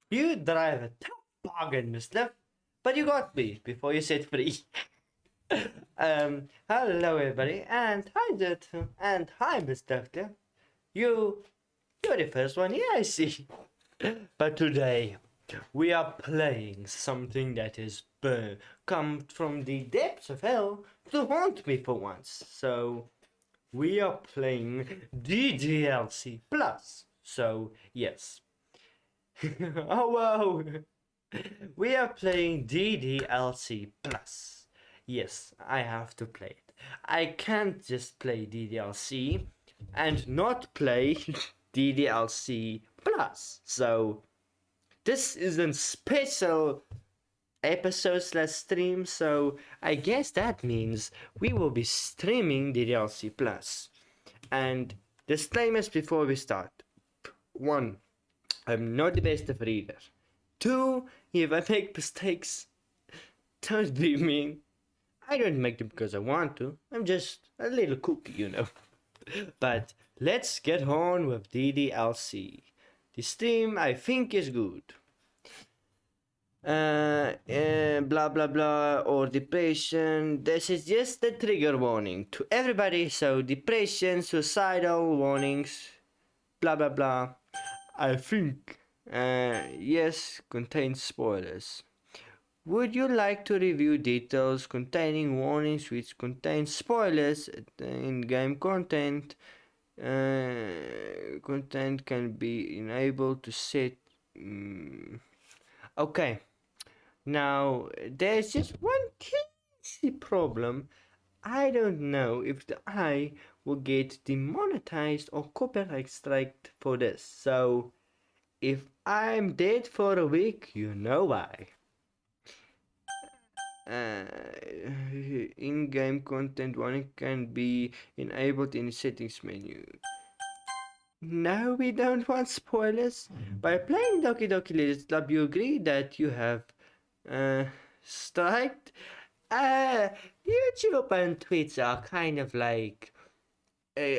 You drive a tough bargain, Mr. But you got me before you said free. Hello everybody, and hi Jet, and hi Mr. Cliff. You're the first one, yeah, I see. But today, we are playing something that has come from the depths of hell to haunt me for once. So, we are playing ddlc plus. So, yes. Oh wow! We are playing ddlc plus. Yes, I have to play it. I can't just play ddlc and not play ddlc plus. So this is a special episode / stream, so I guess that means we will be streaming ddlc plus. And disclaimers before we start. 1. I'm not the best of reader. 2. If I make mistakes, don't be mean. I don't make them because I want to. I'm just a little cookie, you know. But let's get on with ddlc. The stream I think is good. Blah blah blah, or depression. This is just a trigger warning to everybody. So depression, suicidal warnings, blah blah blah. I think, yes, contains spoilers. Would you like to review details containing warnings which contain spoilers? In-game content. Content can be enabled to set. Okay. Now, there's just one teensy problem. I don't know if I will get demonetized or copyright striked for this. So, if I'm dead for a week, you know why. In-game content warning can be enabled in the settings menu. No, we don't want spoilers. By playing Doki Doki Literature Club, you agree that you have striked. YouTube and Twitch are kind of like,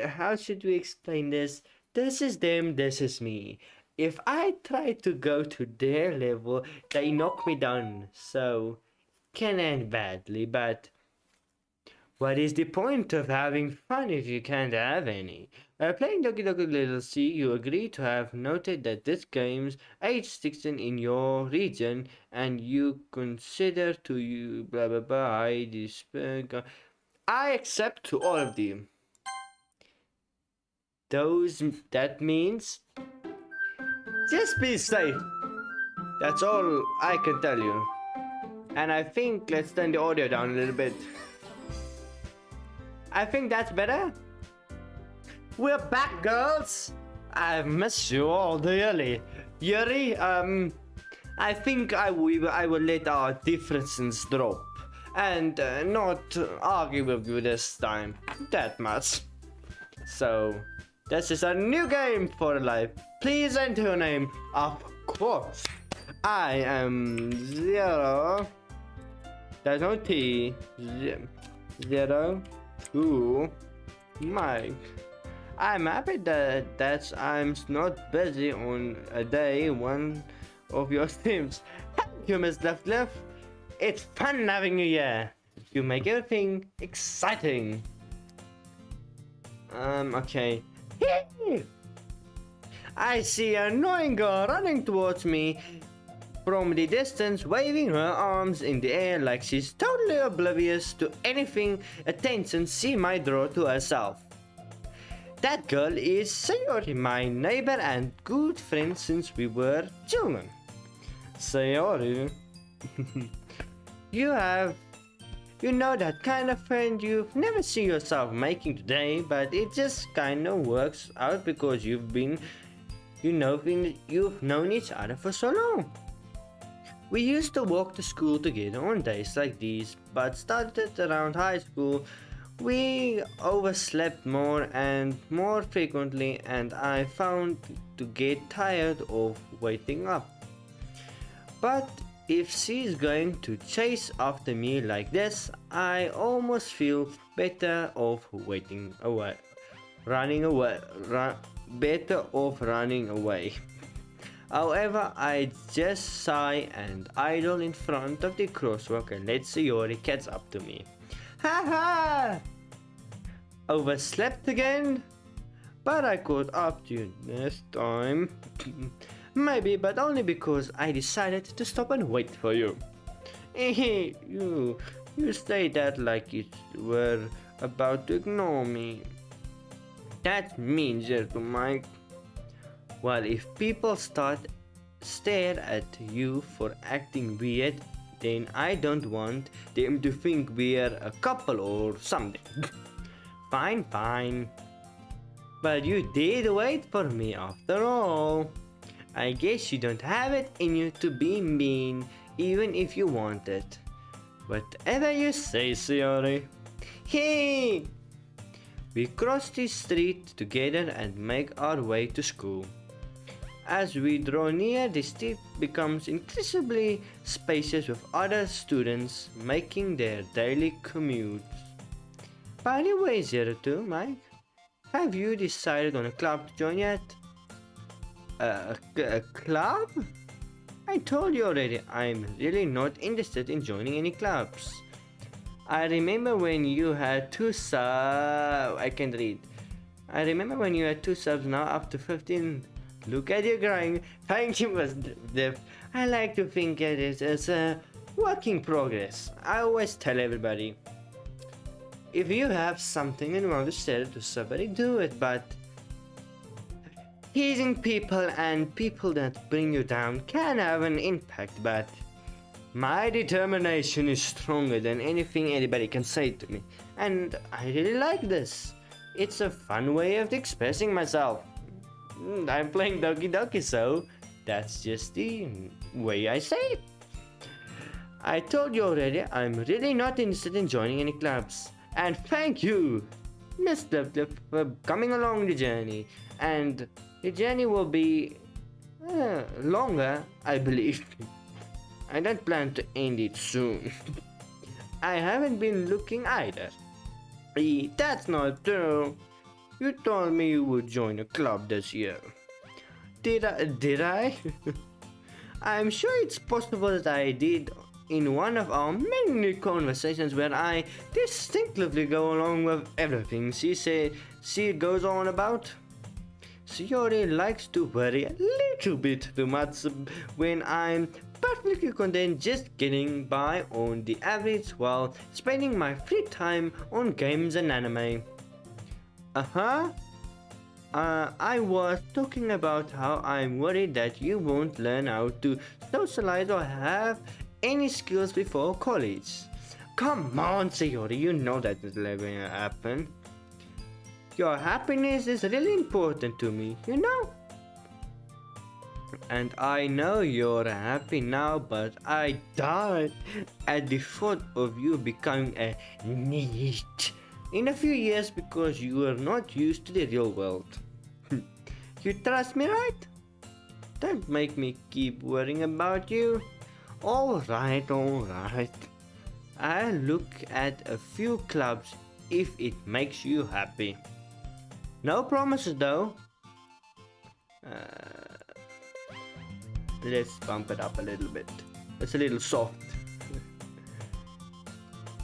how should we explain this? This is them, this is me. If I try to go to their level, they knock me down. So, can end badly, but what is the point of having fun if you can't have any? By playing Doki Doki Little C, you agree to have noted that this game's age 16 in your region, and you consider to you blah blah blah. I accept to all of them. That means just be safe. That's all I can tell you. And I think let's turn the audio down a little bit. I think that's better. We're back, girls. I miss you all dearly. Yuri, I think I will let our differences drop and not argue with you this time that much. So, this is a new game for life. Please enter your name, of course. I am Zero. There's no T. 02 Mike. I'm happy that I'm not busy on a day one of your streams. Thank you, Miss Left. It's fun having you here. You make everything exciting. Okay. I see an annoying girl running towards me from the distance, waving her arms in the air like she's totally oblivious to anything attention she might draw to herself. That girl is Sayori, my neighbor and good friend since we were children. Sayori, you have You know that kind of friend you've never seen yourself making today, but it just kind of works out because you've known each other for so long. We used to walk to school together on days like these, but started around high school. We overslept more and more frequently, and I found to get tired of waiting up. But if she's going to chase after me like this, I almost feel better off waiting away, running away, better off running away. However, I just sigh and idle in front of the crosswalk and let Sayori catch up to me. Ha ha! Overslept again? But I caught up to you this time. Maybe, but only because I decided to stop and wait for you. You say that like you were about to ignore me. That means you're to Mike. Well, if people stare at you for acting weird, then I don't want them to think we're a couple or something. Fine, fine. But you did wait for me after all. I guess you don't have it in you to be mean, even if you want it. Whatever you say, Sayori. Hey! We cross the street together and make our way to school. As we draw near, the street becomes increasingly spacious with other students making their daily commutes. By the way, 02, Mike, have you decided on a club to join yet? A club? I told you already, I'm really not interested in joining any clubs. I remember when you had two subs. I can't read. I remember when you had two subs now up to 15. Look at you crying. Thank you, Dev. I like to think of it as a work in progress. I always tell everybody, if you have something and want to share it to somebody, do it, but teasing people and people that bring you down can have an impact, but my determination is stronger than anything anybody can say to me, and I really like this. It's a fun way of expressing myself. I'm playing Doki Doki, so that's just the way I say it. I told you already, I'm really not interested in joining any clubs. And thank you, Mr. Flip, for coming along the journey. And the journey will be longer, I believe. I don't plan to end it soon. I haven't been looking either. That's not true. You told me you would join a club this year. Did I? I'm sure it's possible that I did in one of our many conversations where I distinctly go along with everything she goes on about. Sayori likes to worry a little bit too much when I'm perfectly content just getting by on the average while spending my free time on games and anime. I was talking about how I'm worried that you won't learn how to socialize or have any skills before college. Come on, Sayori, you know that is never gonna happen. Your happiness is really important to me, you know? And I know you're happy now, but I died at the thought of you becoming a NEET in a few years because you are not used to the real world. You trust me, right? Don't make me keep worrying about you. Alright. I'll look at a few clubs if it makes you happy. No promises though. Let's bump it up a little bit. It's a little soft.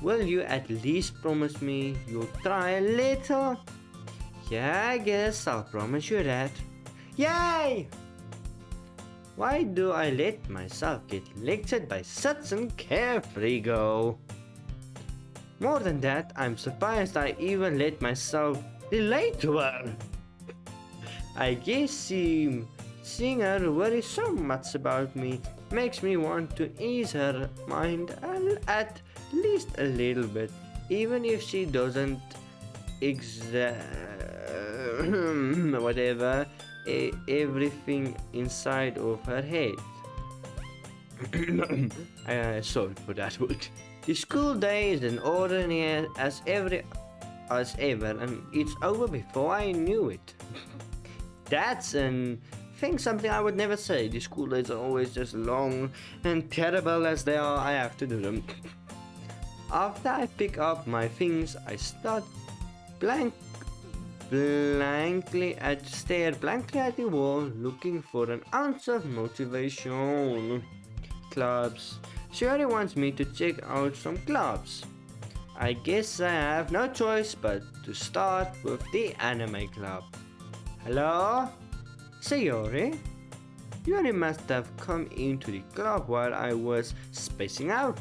Will you at least promise me you'll try a little? Yeah, I guess I'll promise you that. Yay! Why do I let myself get lectured by such a carefree girl? More than that, I'm surprised I even let myself relate to her. I guess seeing her worry so much about me makes me want to ease her mind at least a little bit, even if she doesn't whatever everything inside of her head. Sorry for that word. The school day is an ordinary as ever, and it's over before I knew it. That's an thing, something I would never say. The school days are always just long and terrible as they are. I have to do them. After I pick up my things, I start stare blankly at the wall, looking for an ounce of motivation. Clubs. She only wants me to check out some clubs. I guess I have no choice but to start with the anime club. Hello? Sayori? You must have come into the club while I was spacing out.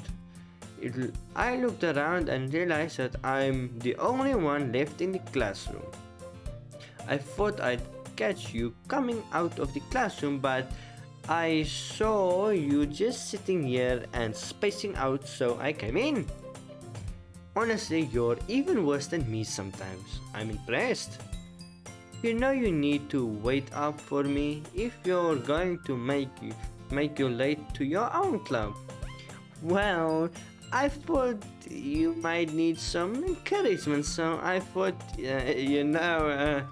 I looked around and realized that I'm the only one left in the classroom. I thought I'd catch you coming out of the classroom, but I saw you just sitting here and spacing out, so I came in. Honestly, you're even worse than me sometimes. I'm impressed. You know you need to wait up for me if you're going to make you late to your own club. Well, I thought you might need some encouragement, so I thought, you know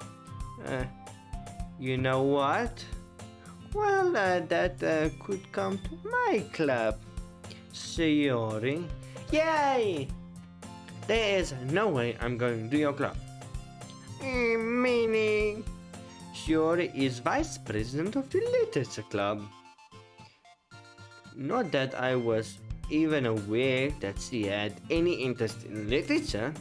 what? Well, that could come to my club. Sayori. Yay! There is no way I'm going to your club. Meaning? Sayori is vice president of the literature club. Not that I was even aware that she had any interest in literature.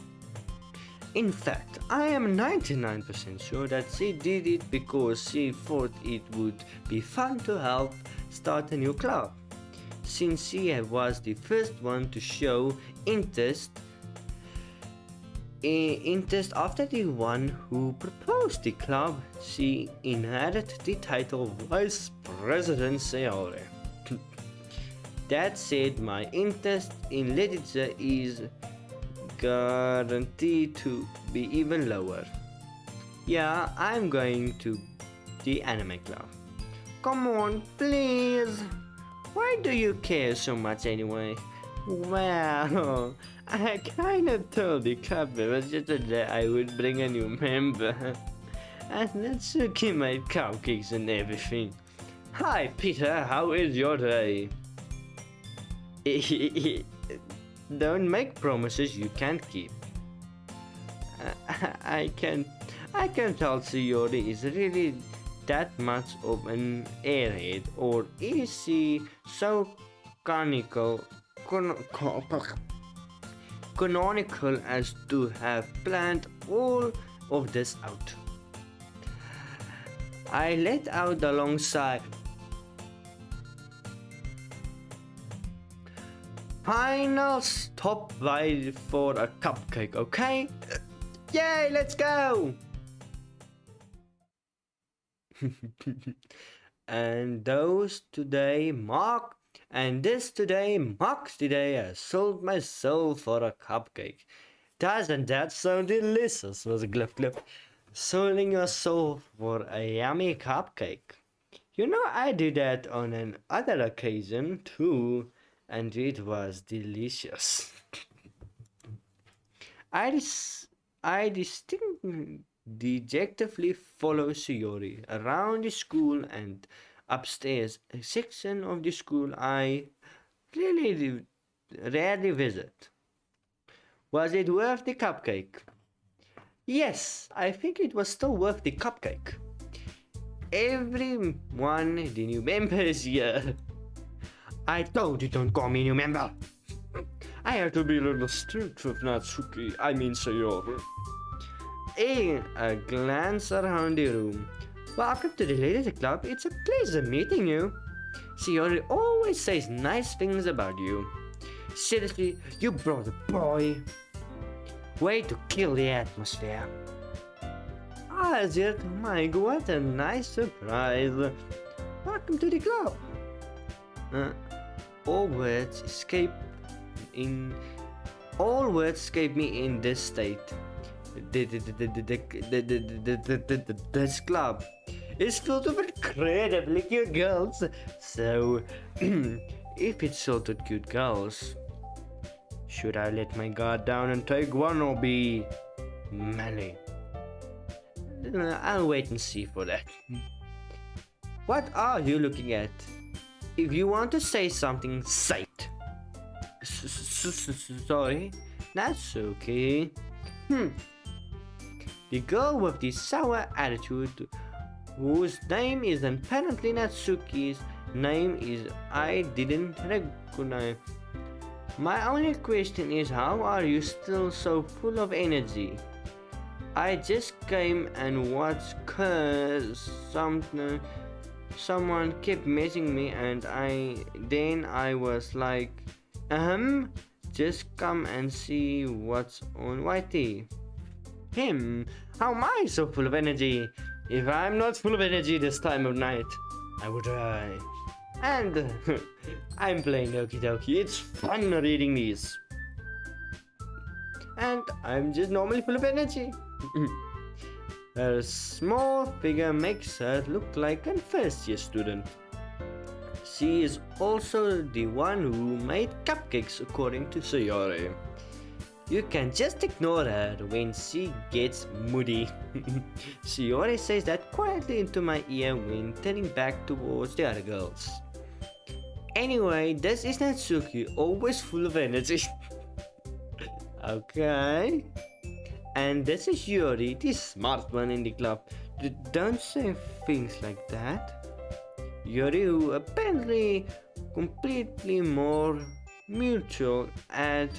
In fact, I am 99% sure that she did it because she thought it would be fun to help start a new club. Since she was the first one to show interest after the one who proposed the club, she inherited the title Vice President Sayori. That said, my interest in literature is guaranteed to be even lower. Yeah, I'm going to the anime club. Come on, please. Why do you care so much anyway? Well, I kind of told the club members yesterday I would bring a new member. And Natsuki made cupcakes and everything. Hi Peter, how is your day? Don't make promises you can't keep. I can tell Sayori is really that much of an airhead, or is she so canonical as to have planned all of this out? I let out a long sigh. Final stop by for a cupcake, okay? Yay, let's go! And this today marks the day I sold my soul for a cupcake. Doesn't that sound delicious? Was a glip glip. Selling your soul for a yummy cupcake. You know, I did that on another occasion too, and it was delicious. I dejectedly follow Sayori around the school and upstairs, a section of the school I really rarely visit. Was it worth the cupcake? Yes, I think it was still worth the cupcake. Everyone, the new members here. I told you don't call me new member. I have to be a little strict with Natsuki, Sayori. A glance around the room. Welcome to the Literature Club. It's a pleasure meeting you. Sayori always says nice things about you. Seriously, you brought a boy. Way to kill the atmosphere. Azir, Mike, what a nice surprise. Welcome to the club. Uh, all words escape in all words escape me in this state. This club is filled with incredibly cute girls. So, if it's filled with cute girls, should I let my guard down and take one or be manly? I'll wait and see for that. What are you looking at? If you want to say something, say it. Sorry, that's okay. The girl with the sour attitude, whose name is apparently Natsuki's name, is I didn't recognize. My only question is, how are you still so full of energy? I just came and watched cause someone kept messaging me and I was like, just come and see what's on YT. How am I so full of energy? If I'm not full of energy this time of night, I would die. And I'm playing Okie Dokie. It's fun reading these. And I'm just normally full of energy. Her small figure makes her look like a first-year student. She is also the one who made cupcakes, according to Sayori. You can just ignore her when she gets moody. Sayori says that quietly into my ear when turning back towards the other girls. Anyway, this is Natsuki, always full of energy. Okay. And this is Yuri, the smart one in the club. Don't say things like that. Yuri, who apparently completely more mutual and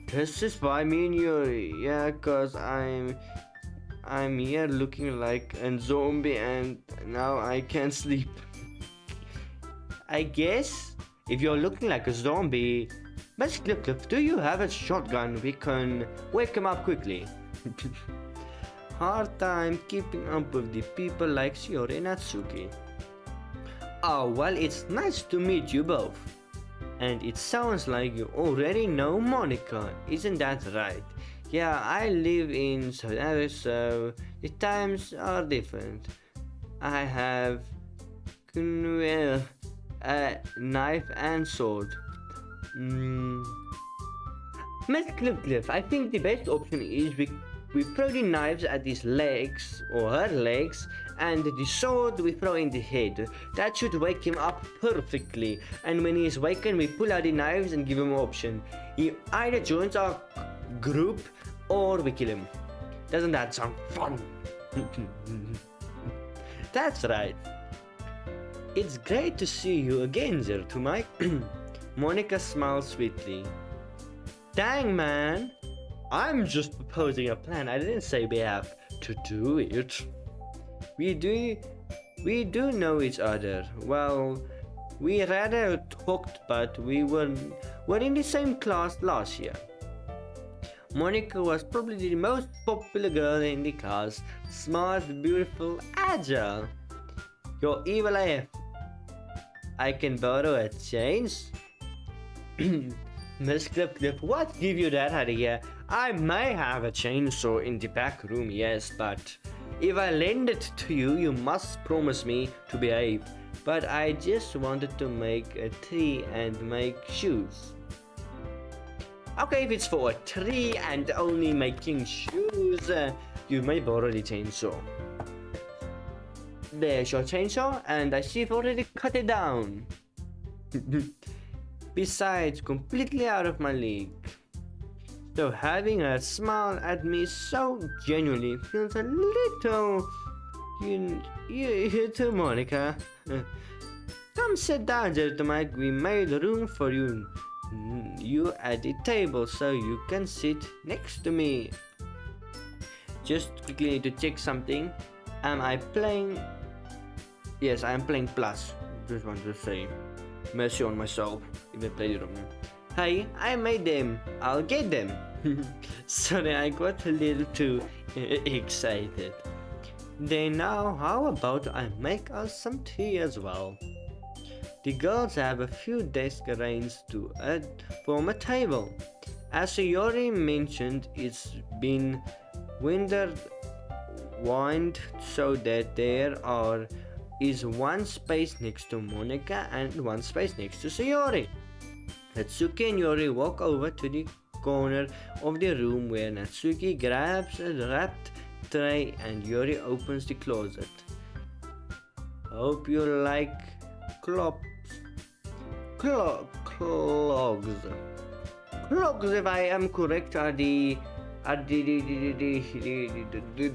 this is why me and Yuri, yeah, cause I'm here looking like a zombie and now I can't sleep. I guess if you're looking like a zombie, Miss Cliff, do you have a shotgun? We can wake him up quickly. Hard time keeping up with the people like Shiori and Natsuki. Oh, well, it's nice to meet you both. And it sounds like you already know Monica, isn't that right? Yeah, I live in South, so the times are different. I have a knife and sword. Miss Cliff, I think the best option is we throw the knives at his legs or her legs, and the sword we throw in the head. That should wake him up perfectly. And when he is wakened, we pull out the knives and give him an option. He either joins our group or we kill him. Doesn't that sound fun? That's right. It's great to see you again, Zertumai. Monica smiles sweetly. Dang, man. I'm just proposing a plan. I didn't say we have to do it. We do know each other. Well, we rather talked, but we were in the same class last year. Monica was probably the most popular girl in the class. Smart, beautiful, agile. You're evil AF. I can borrow a change? Miss Cliff, what gave you that idea? I may have a chainsaw in the back room, yes, but if I lend it to you, you must promise me to behave. But I just wanted to make a tree and make shoes. Okay, if it's for a tree and only making shoes, you may borrow the chainsaw. There's your chainsaw, and I see you've already cut it down. Besides, completely out of my league. So having her smile at me so genuinely feels a little... You too, Monica. Come sit down, gentlemen. We made room for you. You at the table so you can sit next to me. Just quickly need to check something. Am I playing? Yes, I am playing Plus. Just want to say. Mercy on myself if I played it wrong. Hey, I made them. I'll get them. Sorry, I got a little too excited. Then now, how about I make us some tea as well? The girls have a few desk arranged to form a table. As Sayori mentioned, it's been wintered wind so that is one space next to Monica and one space next to Sayori. Natsuki and Yori walk over to the corner of the room where Natsuki grabs a wrapped tray and Yori opens the closet. Hope you like clogs. Clogs, if I am correct, are the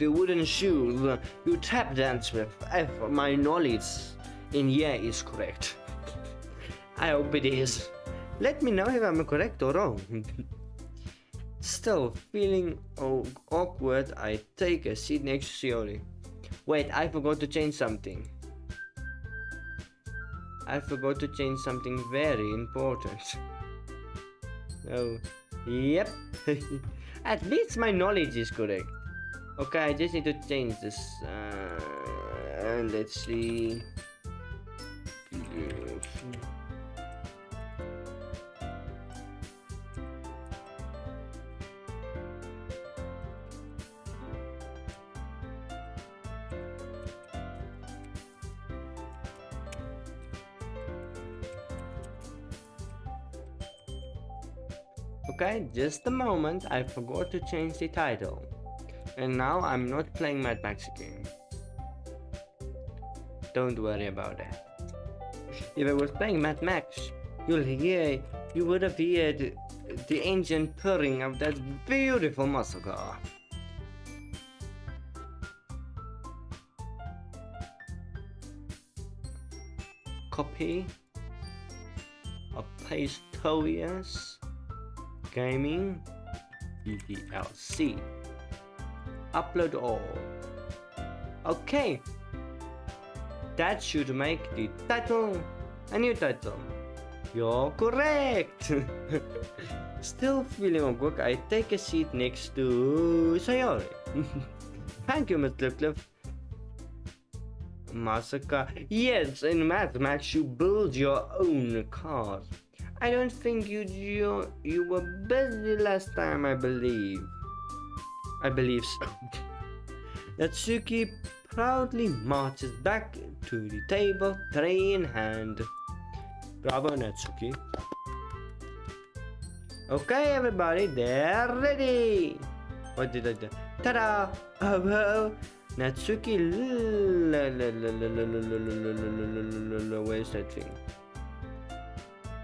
wooden shoes you tap dance with. If my knowledge in here is correct. I hope it is. Let me know if I'm correct or wrong. Still feeling awkward, I take a seat next to Sayori. Wait, I forgot to change something. Very important. Oh, yep. At least my knowledge is correct. Okay, I just need to change this. Let's see. Okay, just a moment, I forgot to change the title. And now I'm not playing Mad Max again. Don't worry about that. If I was playing Mad Max, you would have heard the engine purring of that beautiful muscle car. Copy of Pastorius Gaming ddlc. Upload all. Okay, that should make the title a new title. You're correct. Still feeling awkward, I take a seat next to Sayori. Thank you, Mr. Cliff. Masaka. Yes, in Mad Max you build your own cars. I don't think you were busy last time, I believe. I believe so. Natsuki proudly marches back to the table, tray in hand. Bravo, Natsuki. Okay, everybody, they're ready. What did I do? Ta-da! Oh, Natsuki. Where's that thing?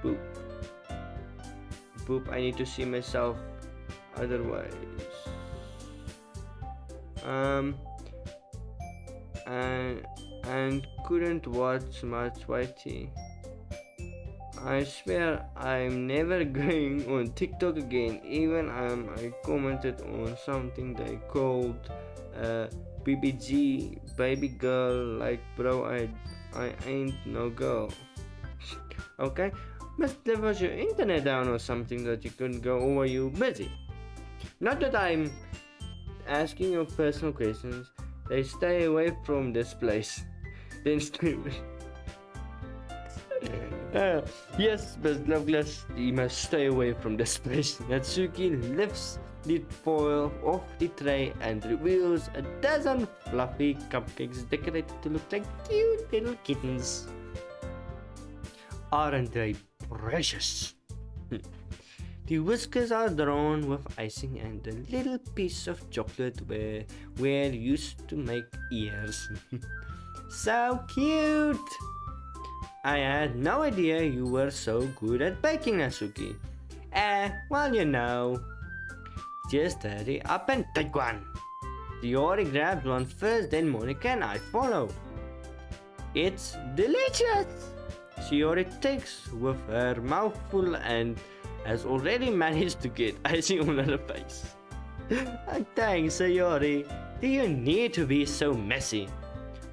Boop. Boop, I need to see myself otherwise. And couldn't watch much YT. I swear I'm never going on TikTok again. Even I commented on something they called BBG, baby girl, like bro, I ain't no girl. Okay? Must there was your internet down or something that you couldn't go, or were you busy? Not that I'm asking you personal questions. They stay away from this place. Then yes, but Loveless, you must stay away from this place. Natsuki lifts the foil off the tray and reveals a dozen fluffy cupcakes decorated to look like cute little kittens. Aren't they precious? The whiskers are drawn with icing and a little piece of chocolate where used to make ears. So cute! I had no idea you were so good at baking, Natsuki. Well, you know. Just hurry up and take one. Sayori grabs one first, then Monica and I follow. It's delicious! Sayori takes with her mouth full and has already managed to get icing on her face. Thanks, Sayori. Do you need to be so messy?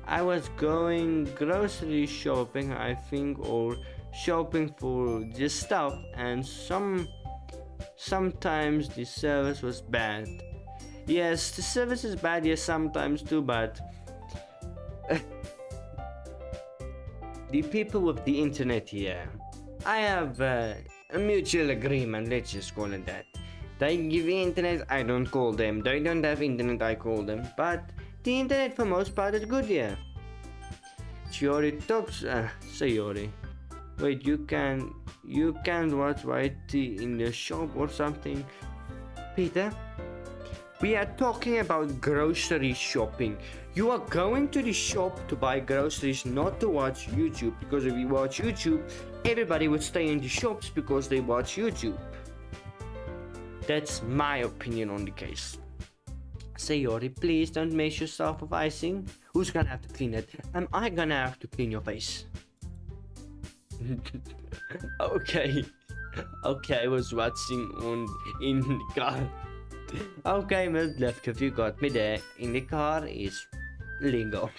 I was going grocery shopping, I think, or shopping for just stuff, and sometimes the service was bad. Yes, the service is bad, yes, sometimes too, but the people with the internet here, I have a mutual agreement, let's just call it that. They give me internet, I don't call them. They don't have internet, I call them. But the internet for most part is good here. Shiori talks, Sayori. Wait, you can watch YT in the shop or something? Peter? We are talking about grocery shopping. You are going to the shop to buy groceries, not to watch YouTube. Because if you watch YouTube, everybody would stay in the shops because they watch YouTube. That's my opinion on the case. Sayori, please don't mess yourself with icing. Who's gonna have to clean it? Am I gonna have to clean your face? Okay. Okay, I was watching in the car. Okay, Miss Lefkoff, you got me there. In the car is legal.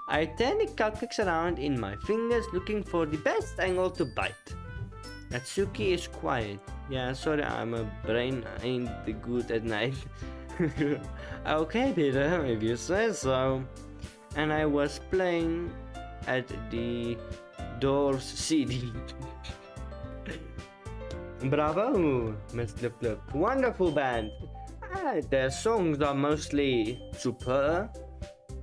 I turn the cupcakes around in my fingers looking for the best angle to bite. Natsuki is quiet. Yeah, sorry, I'm a brain ain't good at night. Okay, Peter, if you say so. And I was playing at the Doors CD. Bravo, Mr. Flip. Wonderful band. Their songs are mostly superb.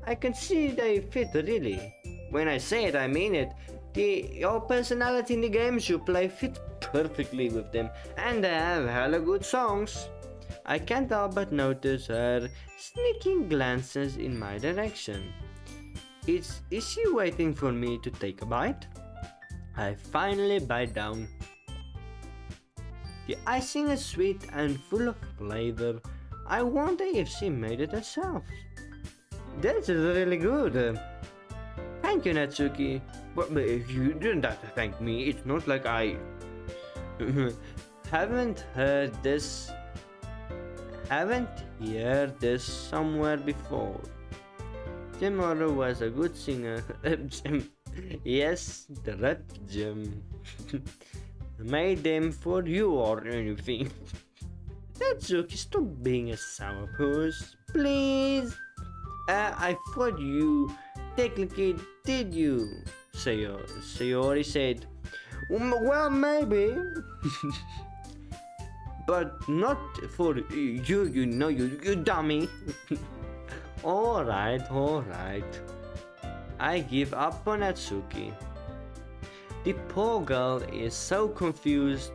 I can see they fit really. When I say it, I mean it. Your personality in the games you play fit perfectly with them, and they have hella good songs. I can't help but notice her sneaking glances in my direction. Is she waiting for me to take a bite? I finally bite down. The icing is sweet and full of flavor. I wonder if she made it herself. This is really good. Thank you, Natsuki. But you didn't have to thank me. It's not like I haven't heard this somewhere before. Jim Oro was a good singer. Yes, the red Jim. Made them for you or anything. Natsuki, stop being a sourpuss, please. I thought you technically did you, Sayori said. Well, maybe. But not for you, you dummy. Alright. I give up on Natsuki. The poor girl is so confused.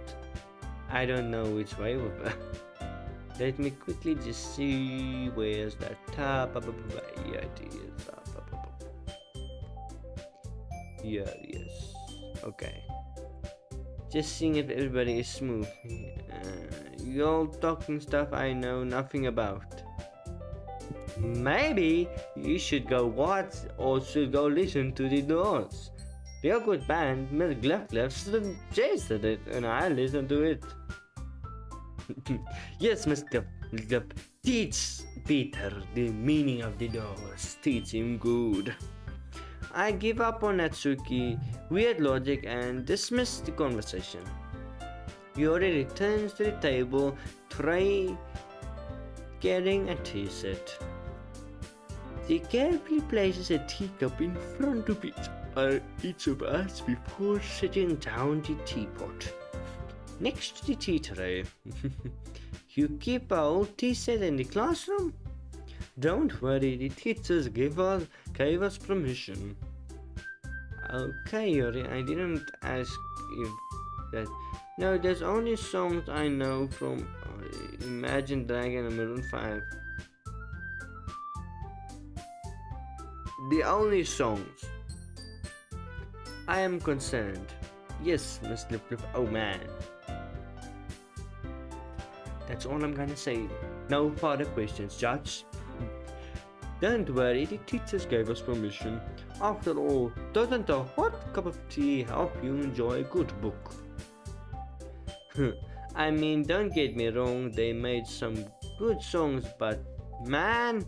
I don't know which way with her. Let me quickly just see where's that tab. Yeah, it is. Here, yes. Okay. Just seeing if everybody is smooth. You all talking stuff I know nothing about. Maybe you should go watch or should go listen to the Doors. They're a good band. Miss Gluff suggested it and I listened to it. Yes, Miss Gluff. Teach Peter the meaning of the Doors. Teach him good. I give up on Natsuki, weird logic, and dismiss the conversation. Yori returns to the table, tray carrying a tea set. She carefully places a teacup in front of each of us before setting down the teapot. Next to the tea tray. You keep our old tea set in the classroom? Don't worry, the teachers gave us permission. Okay, Yori, I didn't ask if that. No, there's only songs I know from Imagine Dragon and Maroon 5. The only songs. I am concerned. Yes, Miss Lip. Oh man. That's all I'm gonna say. No further questions, Judge. Don't worry, the teachers gave us permission. After all, doesn't a hot cup of tea help you enjoy a good book? I mean, don't get me wrong, they made some good songs, but man,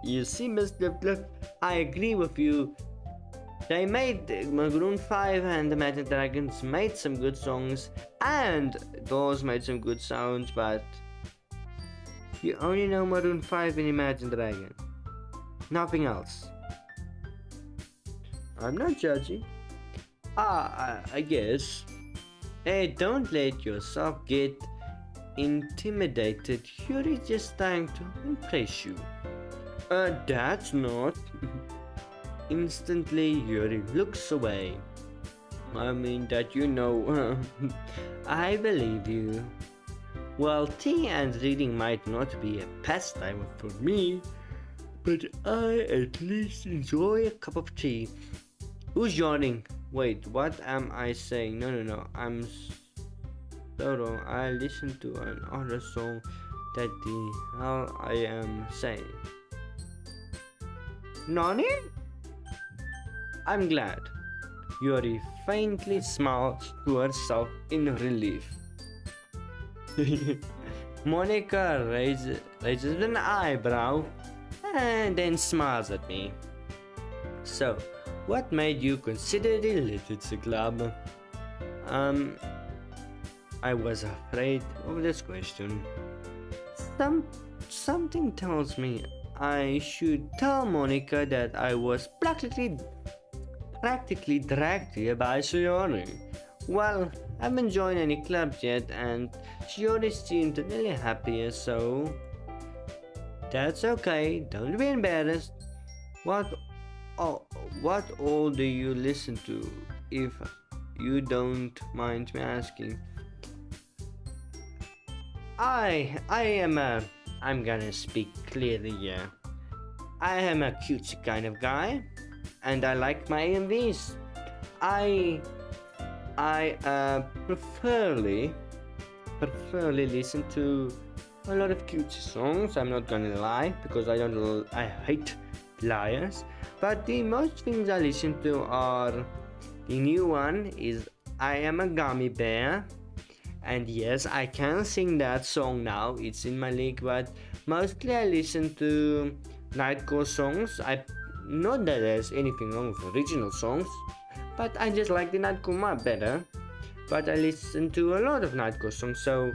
you see, Mr. Bluff, I agree with you. They made Maroon 5 and Imagine Dragons made some good songs, and Doors made some good sounds, but you only know Maroon 5 and Imagine Dragon. Nothing else. I'm not judging. I guess. Hey, don't let yourself get intimidated. Yuri just trying to impress you. That's not. Instantly, Yuri looks away. I mean that you know. I believe you. Well, tea and reading might not be a pastime for me, but I at least enjoy a cup of tea. Who's yawning? Wait, what am I saying? No. I'm sorry. I listened to another song. That the hell I am saying. Nani? I'm glad. Yuri faintly smiles to herself in relief. Monica raises an eyebrow and then smiles at me. So, what made you consider the literature club? I was afraid of this question. Something tells me I should tell Monica that I was practically dragged here by Shiori. Well, I haven't joined any clubs yet and Shiori seemed really happier, so that's okay, don't be embarrassed. What all do you listen to, if you don't mind me asking? I'm gonna speak clearly here. I am a cutesy kind of guy, and I like my AMVs. I preferably listen to a lot of cutesy songs. I'm not gonna lie, because I hate liars. But the most things I listen to are, the new one is I Am a Gummy Bear. And yes, I can sing that song now, it's in my league, but mostly I listen to Nightcore songs. Not that there's anything wrong with original songs, but I just like the Nightcore more better. But I listen to a lot of Nightcore songs, so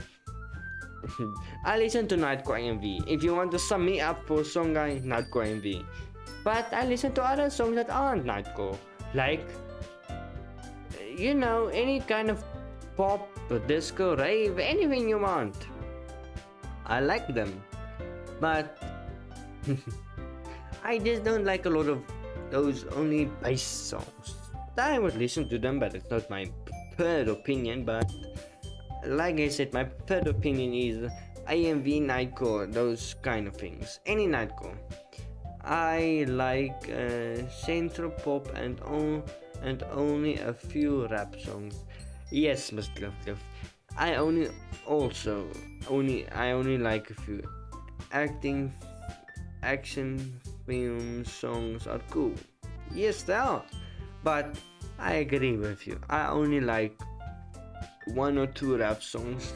I listen to Nightcore AMV. If you want to sum me up for song guy, Nightcore AMV. But I listen to other songs that aren't Nightcore, like, you know, any kind of pop, disco, rave, anything you want. I like them, but I just don't like a lot of those only bass songs. I would listen to them, but it's not my preferred opinion. But like I said, my preferred opinion is AMV, Nightcore, those kind of things. Any Nightcore. I like central pop and only a few rap songs. Yes, Mr. Lovecliff. I only like a few. Action film songs are cool. Yes, they are. But I agree with you. I only like one or two rap songs.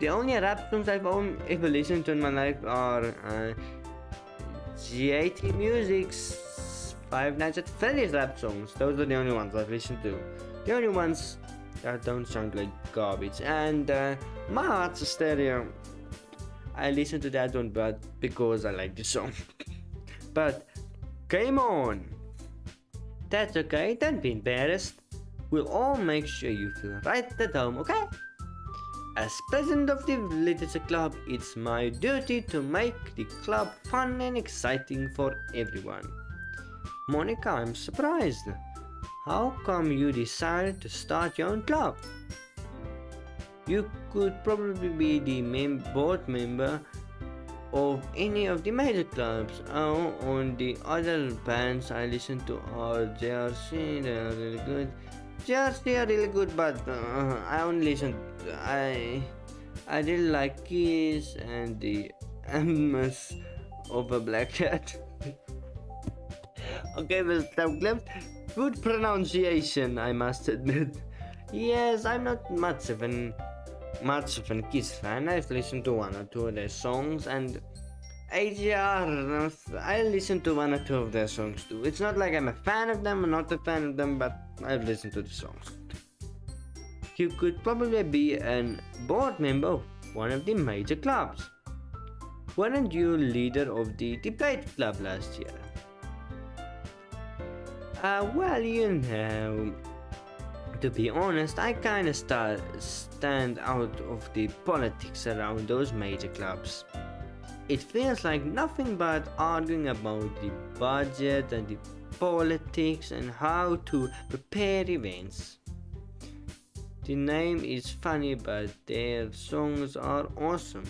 The only rap songs I've ever listened to in my life are GAT Music's Five Nights at Freddy's rap songs. Those are the only ones I've listened to. The only ones that don't sound like garbage. And My Heart's a Stereo, I listen to that one, but because I like the song. But game on. That's okay, don't be embarrassed. We'll all make sure you feel right at home, okay? As president of the literature club, it's my duty to make the club fun and exciting for everyone. Monica, I'm surprised. How come you decided to start your own club? You could probably be the board member of any of the major clubs. Oh, on the other bands I listen to are JRC, they are really good. JRC are really good, but I only listen to, I really like Kiss and the MS of a Black Cat. Okay, Mr. Cliff. Good pronunciation, I must admit. Yes, I'm not much of an Kiss fan. I've listened to one or two of their songs, and AGR, I listen to one or two of their songs too. It's not like I'm a fan of them or not a fan of them, but I've listened to the songs. You could probably be a board member of one of the major clubs. Weren't you leader of the debate club last year? Well, to be honest, I kinda stand out of the politics around those major clubs. It feels like nothing but arguing about the budget and the politics and how to prepare events. The name is funny, but their songs are awesome.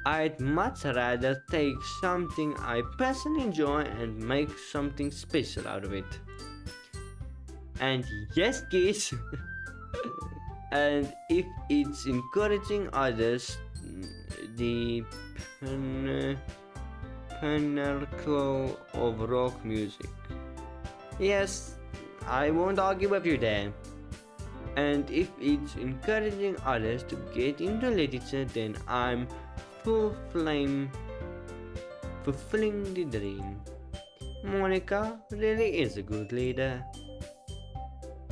I'd much rather take something I personally enjoy and make something special out of it. And yes, kids, and if it's encouraging others, the pinnacle of rock music. Yes, I won't argue with you there. And if it's encouraging others to get into literature, then I'm full flame fulfilling the dream. Monica really is a good leader.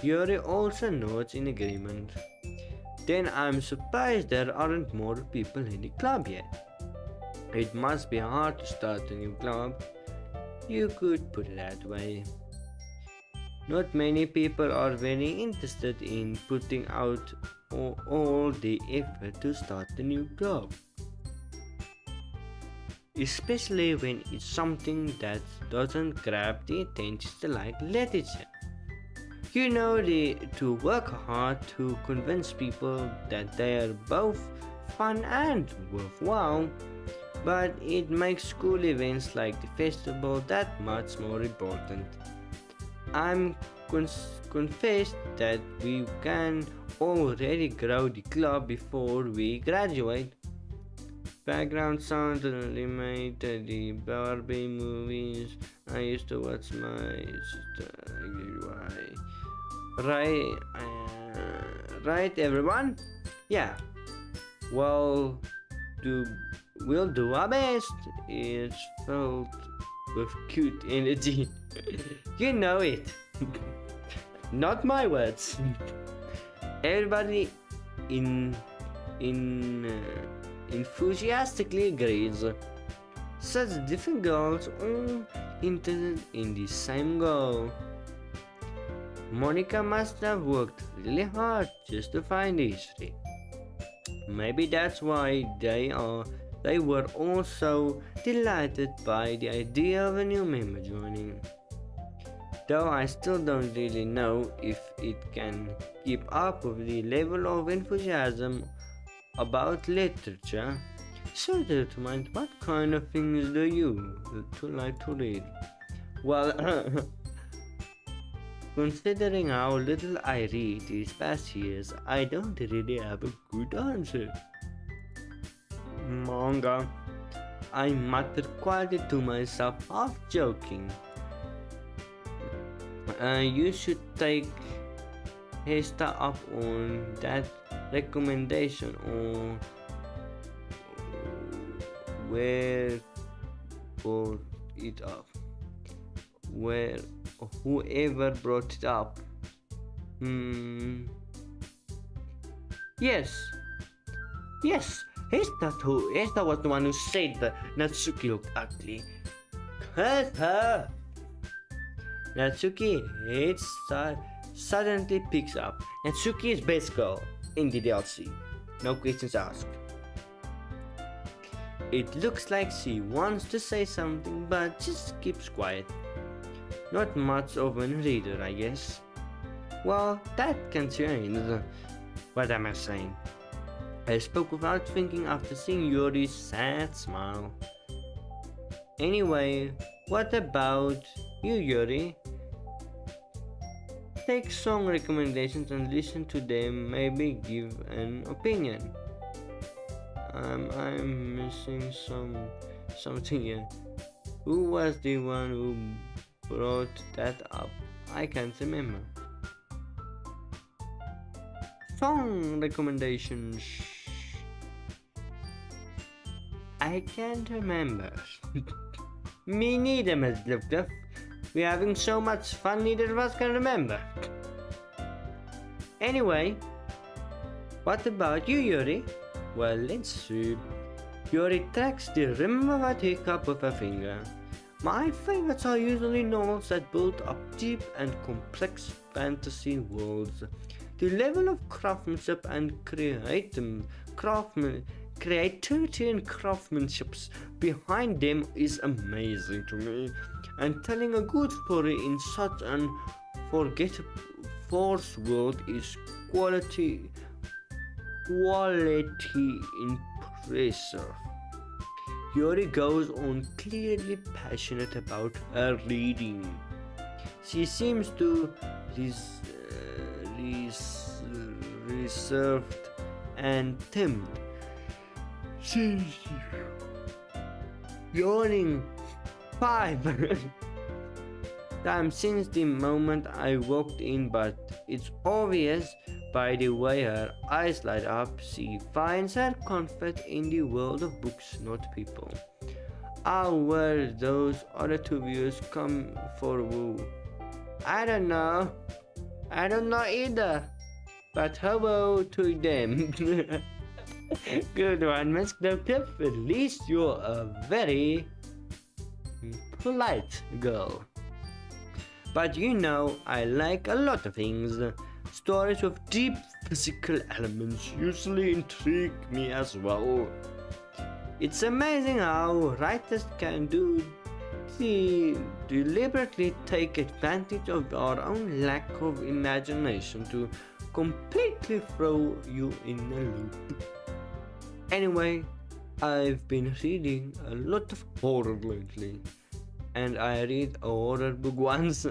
Yuri also nods in agreement. Then I'm surprised there aren't more people in the club yet. It must be hard to start a new club. You could put it that way. Not many people are very interested in putting out all the effort to start a new club. Especially when it's something that doesn't grab the attention like literature. You know, to work hard to convince people that they are both fun and worthwhile, but it makes school events like the festival that much more important. I'm confessed that we can already grow the club before we graduate. Background sound made the Barbie movies. I used to watch my sister. Right, everyone? Yeah. Well, we'll do our best. It's filled with cute energy. You know it. Not my words. Everybody enthusiastically agrees. Such different girls all interested in the same goal. Monica must have worked really hard just to find these three. Maybe that's why they were all so delighted by the idea of a new member joining. Though I still don't really know if it can keep up with the level of enthusiasm about literature. So determined, what kind of things do you like to read? Well, considering how little I read these past years, I don't really have a good answer. Manga. I muttered quietly to myself, half joking. You should take Hesta up on that recommendation, or where brought it up, whoever brought it up. Yes, Hesta was the one who said that Natsuki looked ugly. Curse her! Natsuki hates suddenly picks up. Natsuki is best girl in the ddlc. No questions asked. It looks like she wants to say something but just keeps quiet. Not much of a reader, I guess. Well, that can change. What am I saying? I spoke without thinking after seeing Yuri's sad smile. Anyway, what about you, Yuri? Take song recommendations and listen to them, maybe give an opinion. I'm missing something here. Who was the one who brought that up? I can't remember. Song recommendations. I can't remember. Me neither, Miss Liftuff. We're having so much fun, neither of us can remember. Anyway, what about you, Yuri? Well, let's see. Yuri tracks the rim of a teacup with a finger. My favorites are usually novels that build up deep and complex fantasy worlds. The level of craftsmanship and creativity and craftsmanship behind them is amazing to me. And telling a good story in such an forgettable force world is quality impressive. Yuri goes on clearly passionate about her reading. She seems to reserved and timid. Since yawning 5 times since the moment I walked in, but it's obvious by the way her eyes light up. She finds her comfort in the world of books, not people. Ah, where those other two views come for woo? I don't know. I don't know either. But hello to them. Good one, Miss Doctor. At least you're a very polite girl. But you know, I like a lot of things. Stories with deep physical elements usually intrigue me as well. It's amazing how writers can deliberately take advantage of our own lack of imagination to completely throw you in a loop. Anyway, I've been reading a lot of horror lately, and I read a horror book once.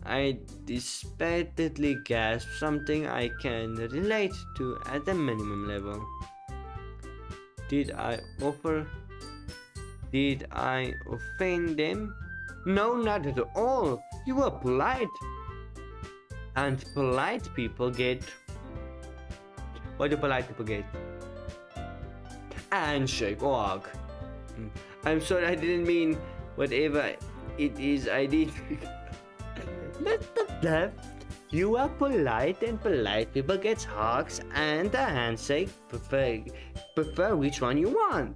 I desperately gasped, something I can relate to at a minimum level. Did I offend them? No, not at all. You were polite. And polite people get. What do polite people get? Handshake or hug. I'm sorry, I didn't mean whatever it is I did. That's the left. You are polite, and polite people get hugs and a handshake. Prefer which one you want.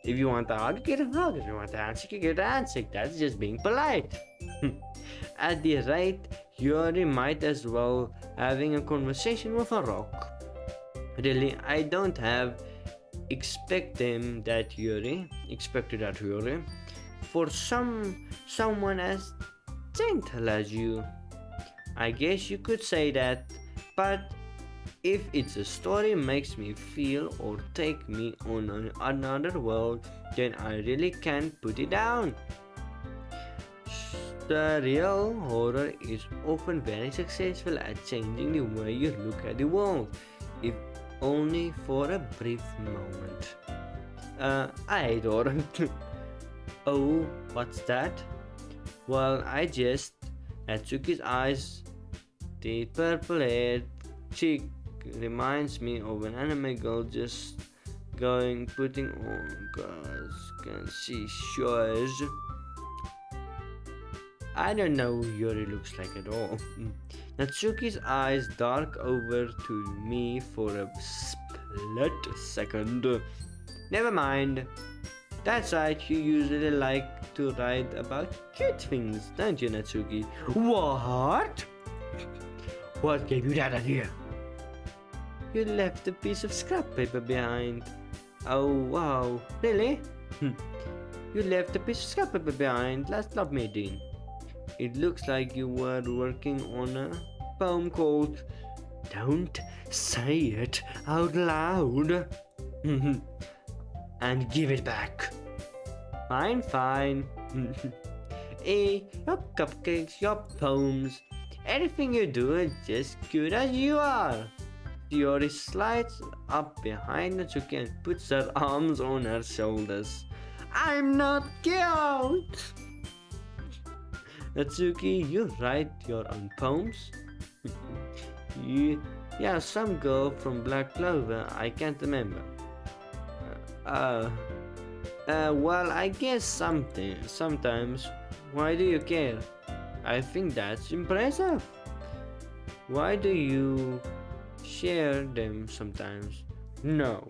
If you want a hug, you get a hug. If you want a handshake, you get a handshake. That's just being polite. At the rate, Yuri might as well having a conversation with a rock. Really, I don't have expected that Yuri for someone as gentle as you. I guess you could say that, but if it's a story makes me feel or take me on another world, then I really can't put it down. The real horror is often very successful at changing the way you look at the world, if only for a brief moment. I hate horror. Oh, what's that? Well, Natsuki's eyes, the purple-haired chick reminds me of an anime girl just putting on girls. Can she shows? I don't know who Yuri looks like at all. Natsuki's eyes dark over to me for a split second. Never mind. That's right, you usually like to write about cute things, don't you, Natsuki? What? What gave you that idea? You left a piece of scrap paper behind. Oh wow, really? You left a piece of scrap paper behind last club meeting. It looks like you were working on a poem called Don't Say It Out Loud. And give it back. Fine. Your cupcakes, your poems, everything you do is just good as you are. Yuri slides up behind Natsuki and puts her arms on her shoulders. I'm not cute! Natsuki, you write your own poems? Yeah, some girl from Black Clover, I can't remember. Well, I guess sometimes. Why do you care? I think that's impressive. Why do you share them sometimes? No.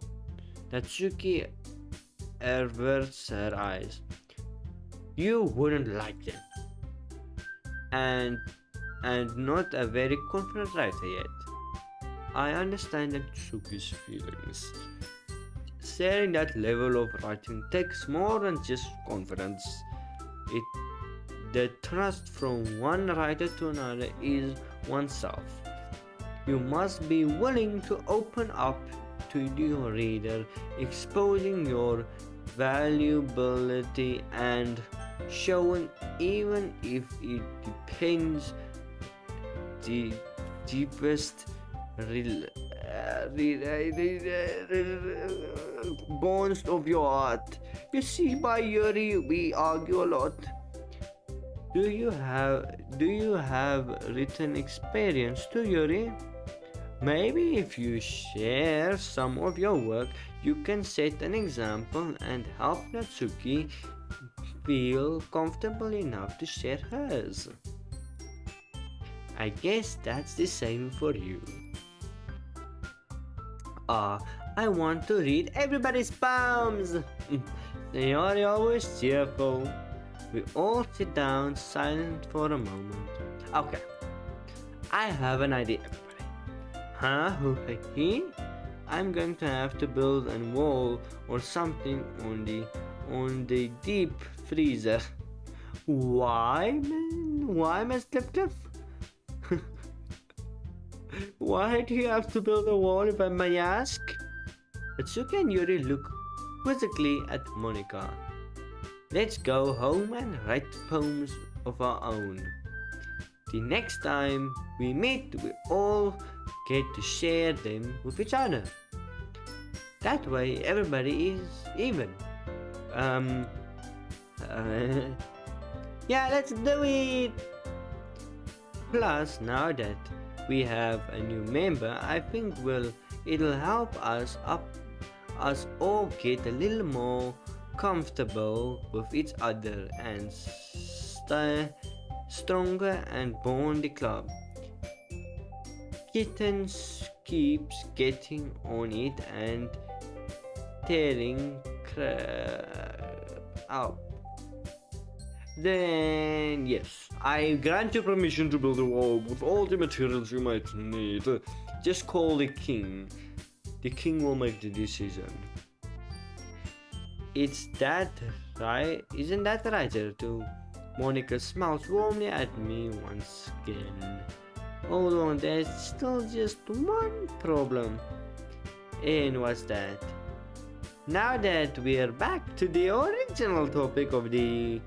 Natsuki averts her eyes. You wouldn't like them. And not a very confident writer yet. I understand Natsuki's feelings. Sharing that level of writing takes more than just confidence. It the trust from one writer to another is oneself. You must be willing to open up to your reader, exposing your valuability and showing, even if it depends, the deepest bonds of your heart. You see, by Yuri, we argue a lot. Do you have written experience too, Yuri? Maybe if you share some of your work, you can set an example and help Natsuki feel comfortable enough to share hers. I guess that's the same for you. I want to read everybody's poems. They are always cheerful. We all sit down silent for a moment. Okay, I have an idea, everybody. Huh? I'm going to have to build a wall or something on the deep freezer. Why? Why, Mr. Cliff? Why do you have to build a wall, if I may ask? Atsuki and Yuri look quizzically at Monika. Let's go home and write poems of our own. The next time we meet, we all get to share them with each other. That way, everybody is even. Yeah, let's do it! Plus, now that we have a new member, I think it'll help us all get a little more comfortable with each other and stronger and bond the club. Kittens keeps getting on it and tearing out. Then yes, I grant you permission to build a wall with all the materials you might need. Just call the king. The king will make the decision. It's that right? Isn't that right, too? Monika smiles warmly at me once again. Hold on, there's still just one problem. And what's that? Now that we're back to the original topic of the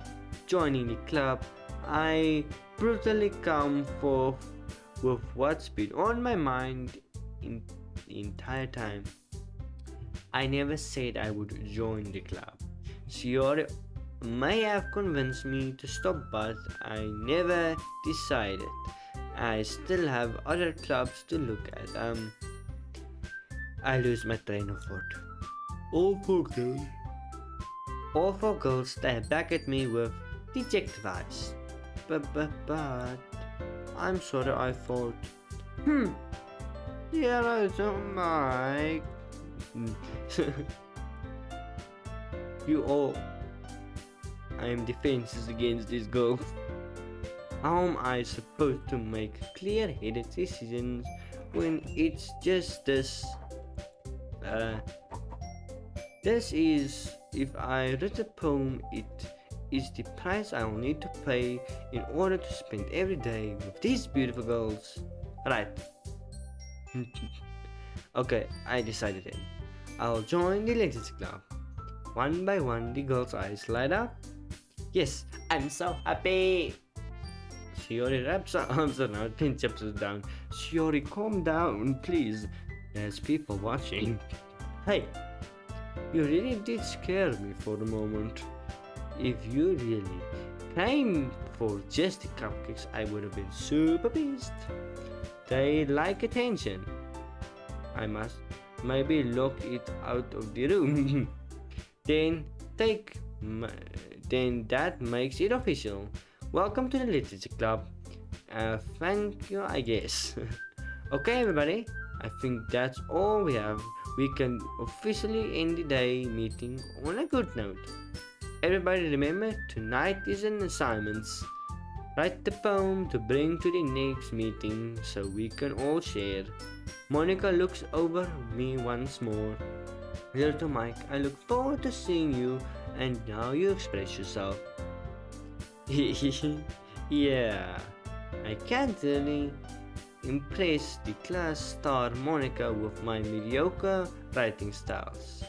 joining the club, I brutally come forth with what's been on my mind in the entire time. I never said I would join the club. Shiori may have convinced me to stop, but I never decided. I still have other clubs to look at. I lose my train of thought. All four girls stare back at me with dejected eyes. But, I'm sorry, I thought. Yeah, I don't mind. You all. I am defenses against this girl. How am I supposed to make clear-headed decisions when it's just this? This is, if I read a poem, it is the price I'll need to pay in order to spend every day with these beautiful girls. Right. Okay, I decided it. I'll join the Ladies Club. One by one, the girls' eyes light up. Yes, I'm so happy. Shiori wraps her arms around and jumps her down. Shiori, calm down, please. There's people watching. Hey, you really did scare me for a moment. If you really came for just the cupcakes, I would have been super pissed. They like attention. I must maybe lock it out of the room. Then that makes it official. Welcome to the Literature Club. Thank you, I guess. Okay, everybody. I think that's all we have. We can officially end the day meeting on a good note. Everybody remember, tonight is an assignment. Write the poem to bring to the next meeting so we can all share. Monica looks over me once more. Little Mike, I look forward to seeing you, and now you express yourself. Yeah, I can't really impress the class star Monica with my mediocre writing styles.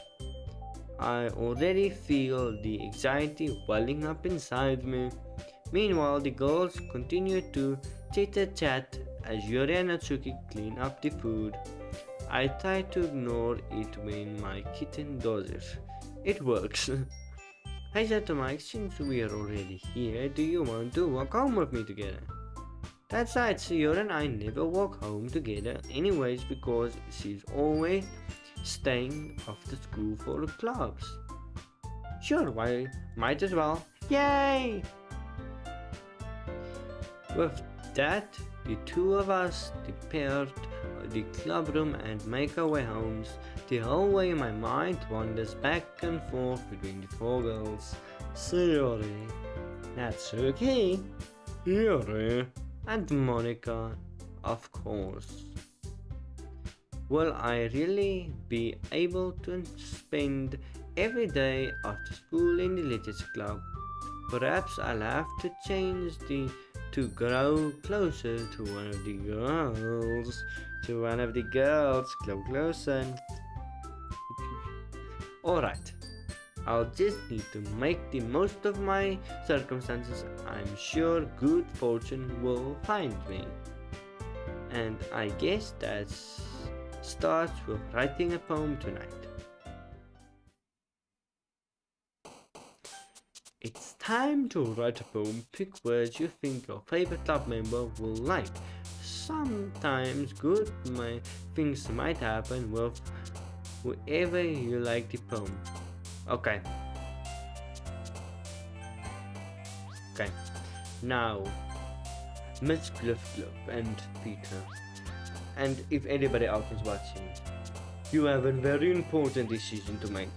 I already feel the anxiety welling up inside me. Meanwhile, the girls continue to chitter-chat as Yuri and Natsuki clean up the food. I try to ignore it when my kitten does it. It works. I said to Mike, since we are already here, do you want to walk home with me together? That's right, Yuri and I never walk home together anyways because she's always staying after school for the clubs. Sure, why might as well. Yay! With that, the two of us depart the club room and make our way homes. The whole way my mind wanders back and forth between the four girls. Sayori, Natsuki, Yuri, and Monica, of course. Will I really be able to spend every day after school in the literature club? Perhaps I'll have to change to grow closer to one of the girls. Grow closer. Alright, I'll just need to make the most of my circumstances. I'm sure good fortune will find me. And I guess that starts with writing a poem tonight. It's time to write a poem. Pick words you think your favorite club member will like. Sometimes good things might happen with whoever you like the poem. Okay. Now, Miss Gluff and Peter, and if anybody else is watching, you have a very important decision to make.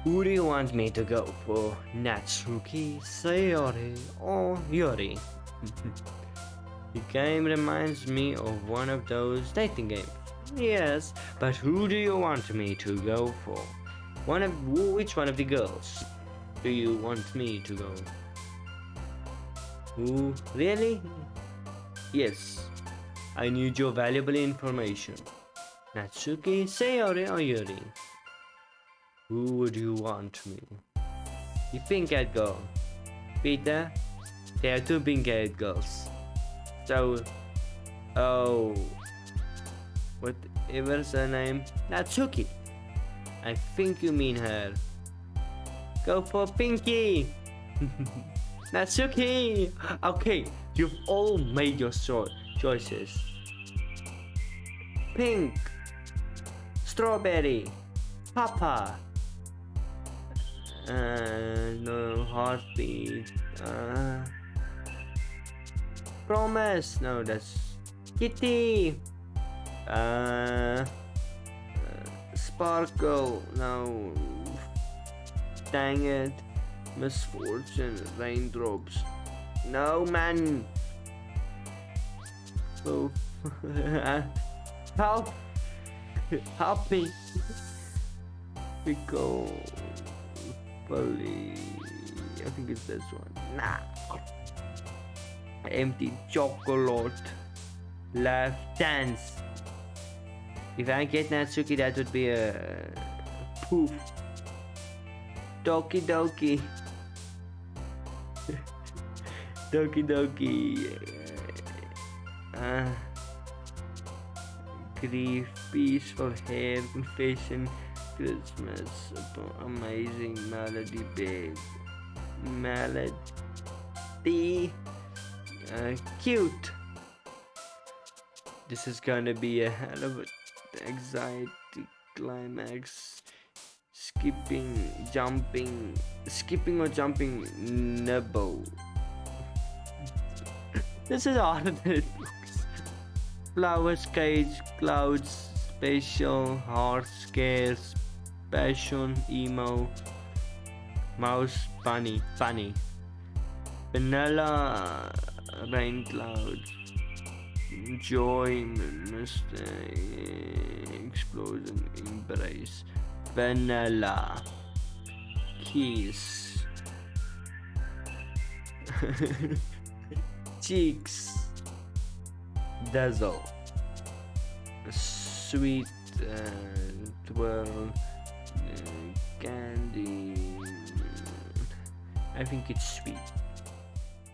Who do you want me to go for? Natsuki, Sayori, or Yuri? The game reminds me of one of those dating games. Yes, but who do you want me to go for? Which one of the girls do you want me to go? Who? Really? Yes. I need your valuable information. Natsuki, Sayori, or Yuri? Who would you want me? The pink-haired girl. Peter, there are two pink-haired girls. So, whatever's her name, Natsuki. I think you mean her. Go for Pinky. Natsuki. Okay, you've all made your choices. Pink, strawberry, Papa. No heartbeat. Promise. No, that's Kitty. Sparkle. No. Dang it. Misfortune. Raindrops. No, man. Oh. Help. Help me. Pickle. Bully. I think it's this one. Nah. Empty chocolate. Laugh. Dance. If I get Natsuki, that would be a poof. Doki Doki. Doki Doki. Grief, peaceful hair, confession, Christmas, amazing melody, big melody, cute. This is gonna be a hell of an anxiety climax. Skipping or jumping, nibble. This is harder than it looks. Flowers, cage, clouds, spatial, heart, scares, passion, emo, Mouse Bunny, Funny, Vanilla Rain Cloud, Joy, Mistake, Explosion, Embrace, Vanilla, Kiss, Cheeks, Dazzle, Sweet, Twirl, Candy. I think it's sweet.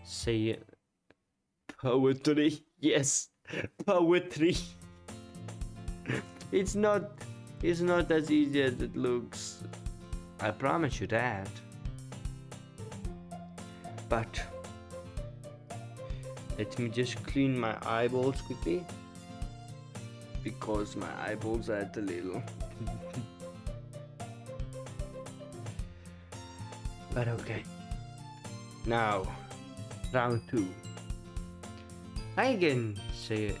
Say it. Poetry. Yes, poetry. It's not as easy as it looks. I promise you that. But let me just clean my eyeballs quickly, because my eyeballs are a little. But okay. Now, round 2. I can say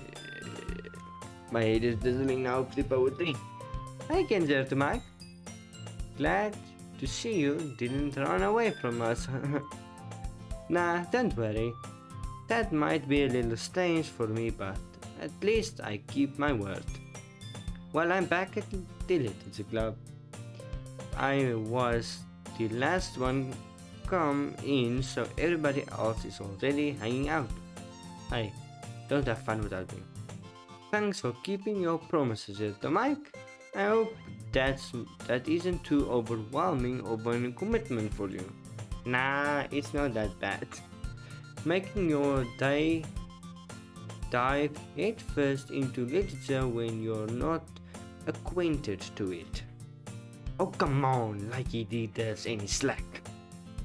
my head is drizzling now with the poetry. Hi again, Mike. Glad to see you didn't run away from us. Nah, don't worry. That might be a little strange for me, but at least I keep my word. Well, I'm back at ddlc club. I was the last one come in, so everybody else is already hanging out. Hey, don't have fun without me. Thanks for keeping your promises, Mike. I hope that isn't too overwhelming of a commitment for you. Nah, it's not that bad. Making your dive head first into literature when you're not acquainted to it. Oh, come on, like he did us any slack.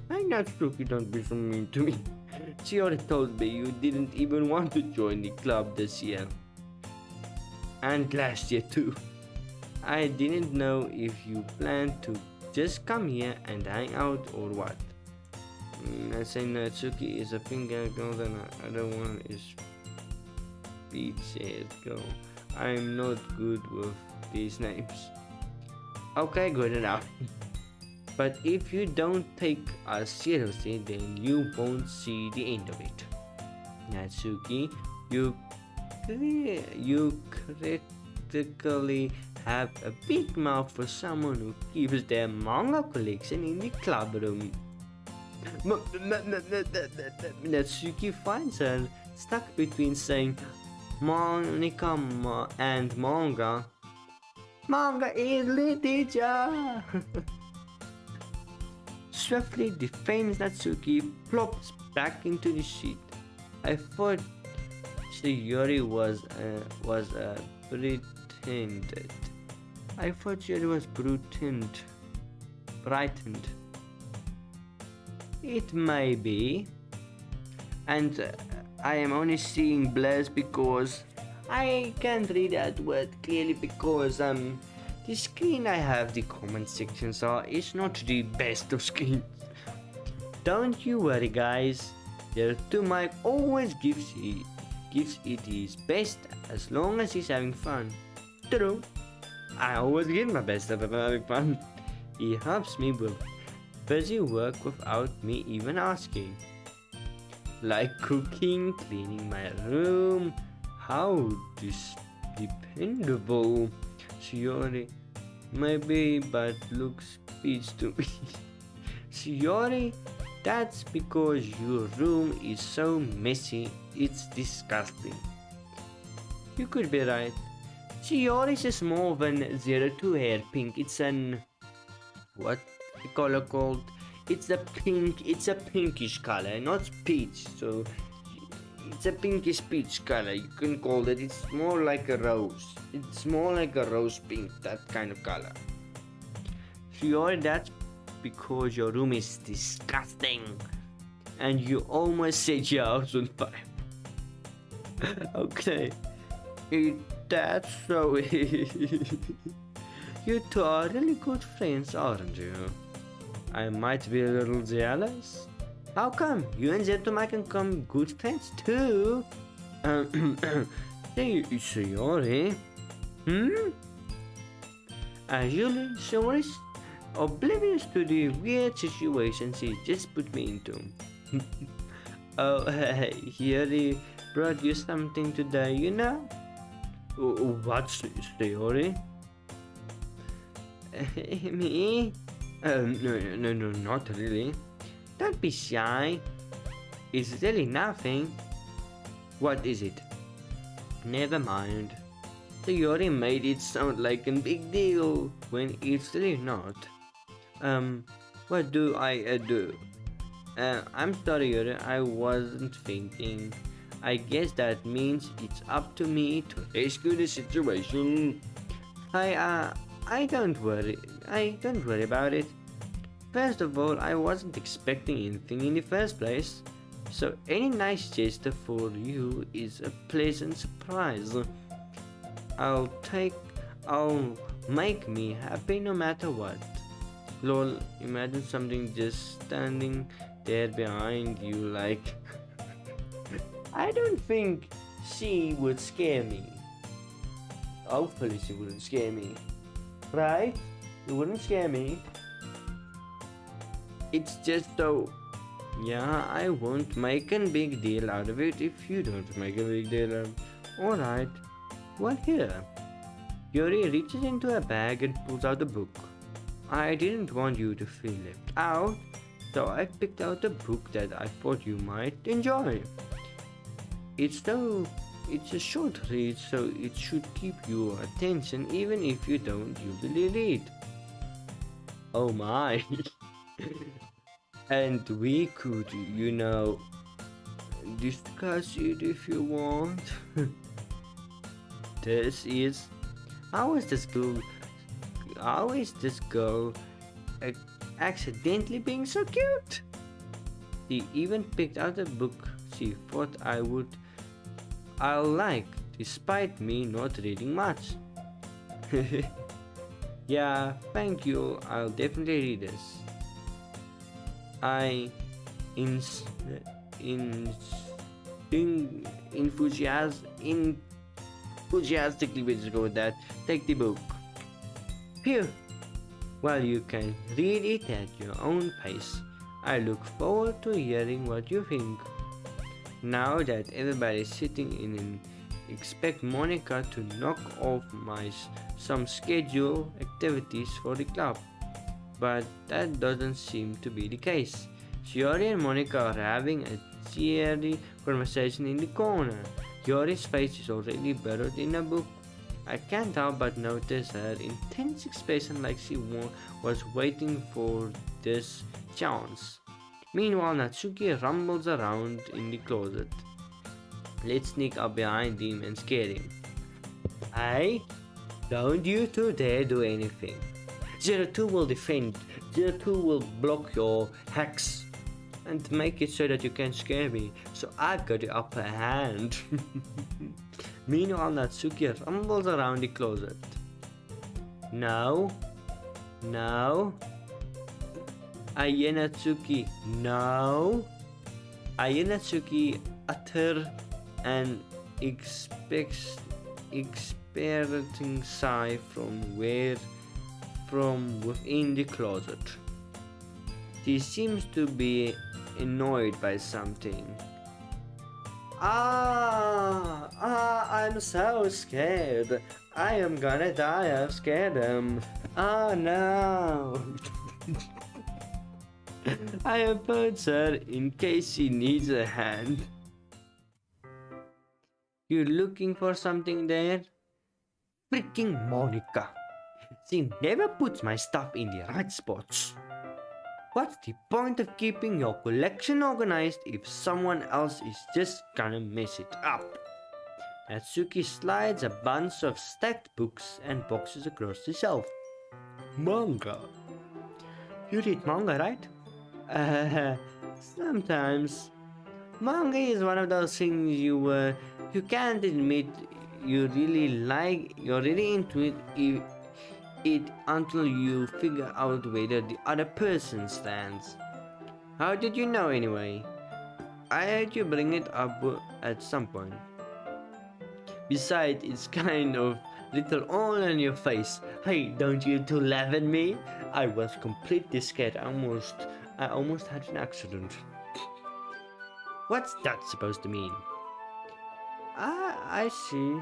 I'm not sure you don't be so mean to me. She already told me you didn't even want to join the club this year. And last year too. I didn't know if you planned to just come here and hang out or what. I say Natsuki is a pink girl, and the other one is Peach Head girl. I'm not good with these names. Okay, good enough. But if you don't take us seriously, then you won't see the end of it. Natsuki, you critically have a big mouth for someone who keeps their manga collection in the club room. Natsuki finds her stuck between saying Monica and manga. Manga is literature! Swiftly, the famous Natsuki plops back into the seat. I thought Yuri was pretended. I thought Yuri was brightened. It may be, and I am only seeing blurs because I can't read that word clearly because the screen I have the comment sections are is not the best of screens. Don't you worry, guys. Your Mike always gives it his best as long as he's having fun. True. I always give my best if I'm having fun. He helps me with busy work without me even asking. Like cooking, cleaning my room. How dependable. Shiori, maybe, but looks peach to me. Shiori, that's because your room is so messy, it's disgusting. You could be right. Shiori is more than 02 hair pink. It's an... what the color called? It's a pinkish color, not peach. So it's a pinkish peach color. You can call it. It's more like a rose. It's more like a rose pink, that kind of color. Shiori, that's because your room is disgusting. And you almost set your house on fire. Okay. That's so... You two are really good friends, aren't you? I might be a little jealous. How come? You and Zetoma can become good friends too? Hey, Shiori. Actually, Shiori, oblivious to the weird situations he just put me into. Oh, hey, Yuri brought you something today, you know? What's Yuri? Me? No, not really. Don't be shy. It's really nothing. What is it? Never mind. So Yuri made it sound like a big deal when it's really not. What do I do? I'm sorry, Yuri, I wasn't thinking. I guess that means it's up to me to rescue the situation. I don't worry. I don't worry about it. First of all, I wasn't expecting anything in the first place, so any nice gesture for you is a pleasant surprise. I'll make me happy no matter what. Lol, imagine something just standing there behind you like. I don't think she would scare me. Hopefully she wouldn't scare me. Right? It wouldn't scare me. It's just so. Yeah, I won't make a big deal out of it if you don't make a big deal out of it. Alright. Well, here. Yuri reaches into a bag and pulls out a book. I didn't want you to feel left out, so I picked out a book that I thought you might enjoy. It's a short read, so it should keep your attention even if you don't usually read. Oh my! And we could, discuss it if you want. This is how is this girl accidentally being so cute? She even picked out a book she thought I'll like, despite me not reading much. Yeah, thank you. I'll definitely read this. I enthusiastically will go with that. Take the book. Phew. Well, you can read it at your own pace. I look forward to hearing what you think. Now that everybody's sitting in and expect Monica to knock off some scheduled activities for the club. But that doesn't seem to be the case. Shiori and Monica are having a cheery conversation in the corner. Yori's face is already buried in a book. I can't help but notice her intense expression like she was waiting for this chance. Meanwhile, Natsuki rumbles around in the closet. Let's sneak up behind him and scare him. Hey, don't you two dare do anything. 02 will defend, 02 will block your hacks and make it so that you can scare me, so I got the upper hand. Meanwhile, Natsuki rumbles around the closet. No. Natsuki, no. Natsuki utter an experiencing sigh from within the closet. She seems to be annoyed by something. I'm so scared. I am gonna die of scaredom. Oh no. I have put her in case she needs a hand. You looking for something there? Freaking Monica. She never puts my stuff in the right spots. What's the point of keeping your collection organized if someone else is just gonna mess it up? Natsuki slides a bunch of stacked books and boxes across the shelf. Manga. You read manga, right? Sometimes. Manga is one of those things you can't admit you're really into it until you figure out whether the other person stands. How did you know anyway? I heard you bring it up at some point. Besides, it's kind of little all on your face. Hey, don't you two laugh at me? I was completely scared. I almost had an accident. What's that supposed to mean? I see.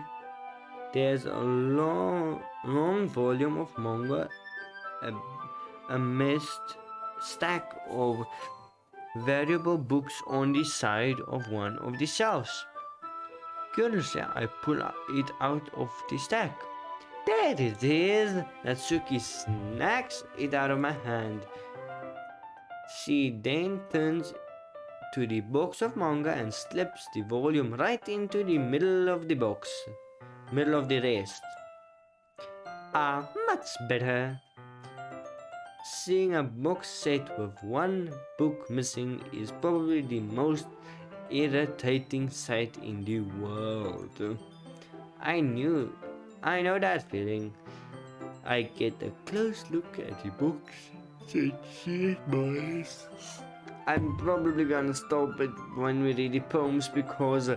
There's a long volume of manga, a messed stack of variable books on the side of one of the shelves. Curiously, I pull it out of the stack. There it is! Natsuki snacks it out of my hand. She then turns to the box of manga and slips the volume right into the middle of the box, middle of the rest. Much better. Seeing a box set with one book missing is probably the most irritating sight in the world. I know that feeling. I get a close look at the box. See it, boys. I'm probably gonna stop it when we read the poems because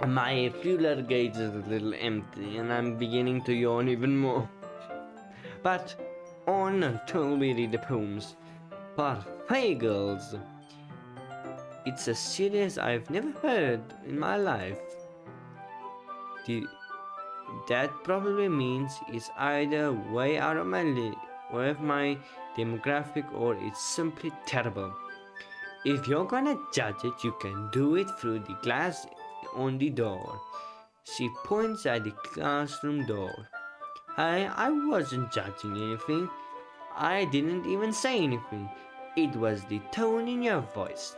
my fueler gauge is a little empty and I'm beginning to yawn even more. But on until we read the poems. Parfait Girls. It's a series I've never heard in my life. That probably means it's either way out of my demographic or it's simply terrible. If you're gonna judge it, you can do it through the glass on the door. She points at the classroom door. I wasn't judging anything. I didn't even say anything. It was the tone in your voice.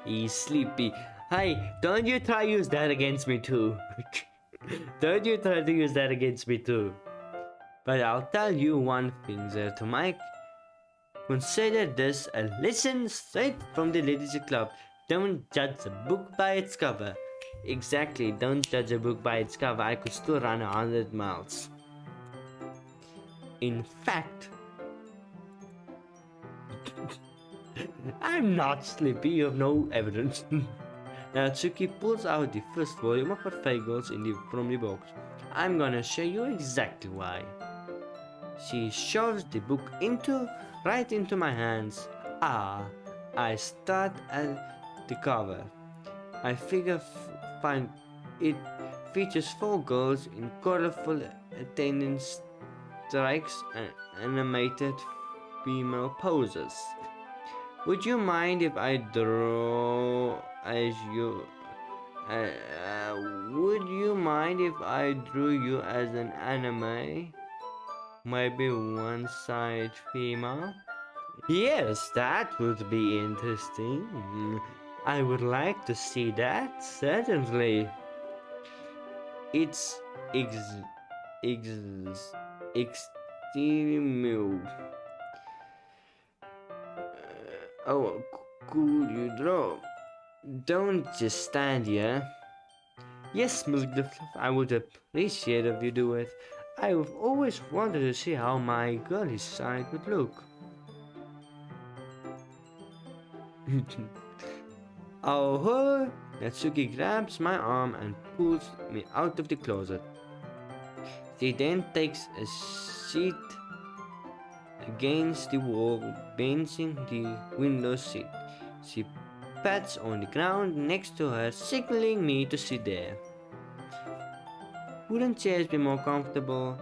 He's sleepy. Hey, don't you try to use that against me too. Don't you try to use that against me too. But I'll tell you one thing there to Mike. Consider this a lesson straight from the literature club. Don't judge a book by its cover. Exactly, don't judge a book by its cover. I could still run 100 miles. In fact, I'm not sleepy, you have no evidence. Natsuki pulls out the first volume of Parfait Girls from the box. I'm gonna show you exactly why. She shoves the book right into my hands. I start at the cover. I find it features 4 girls in colorful attendance strikes and animated female poses. Would you mind if I draw as you? Would you mind if I drew you as an anime? Maybe one side female? Yes, that would be interesting. I would like to see that, certainly. It's extreme. Oh, could you draw? Don't just stand here. Yes, Miss Gliffcliff, I would appreciate if you do it. I've always wanted to see how my girly side would look. Oh, Natsuki grabs my arm and pulls me out of the closet. She then takes a seat against the wall, benching the window seat. She pats on the ground next to her, signaling me to sit there. Wouldn't chairs be more comfortable?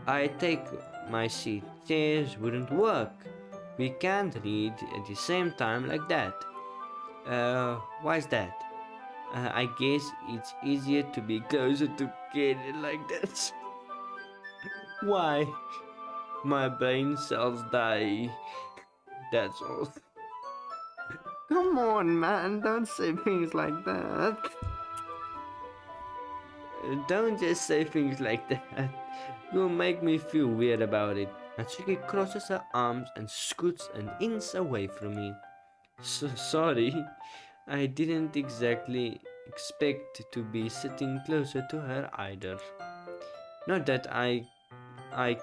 I take my seat. Chairs wouldn't work. We can't read at the same time like that. Why's that? I guess it's easier to be closer together like that. Why? My brain cells die. That's all. Come on, man, don't say things like that. Don't just say things like that. You'll make me feel weird about it. Natsuki crosses her arms and scoots an inch away from me. Sorry, I didn't exactly expect to be sitting closer to her either. Not that I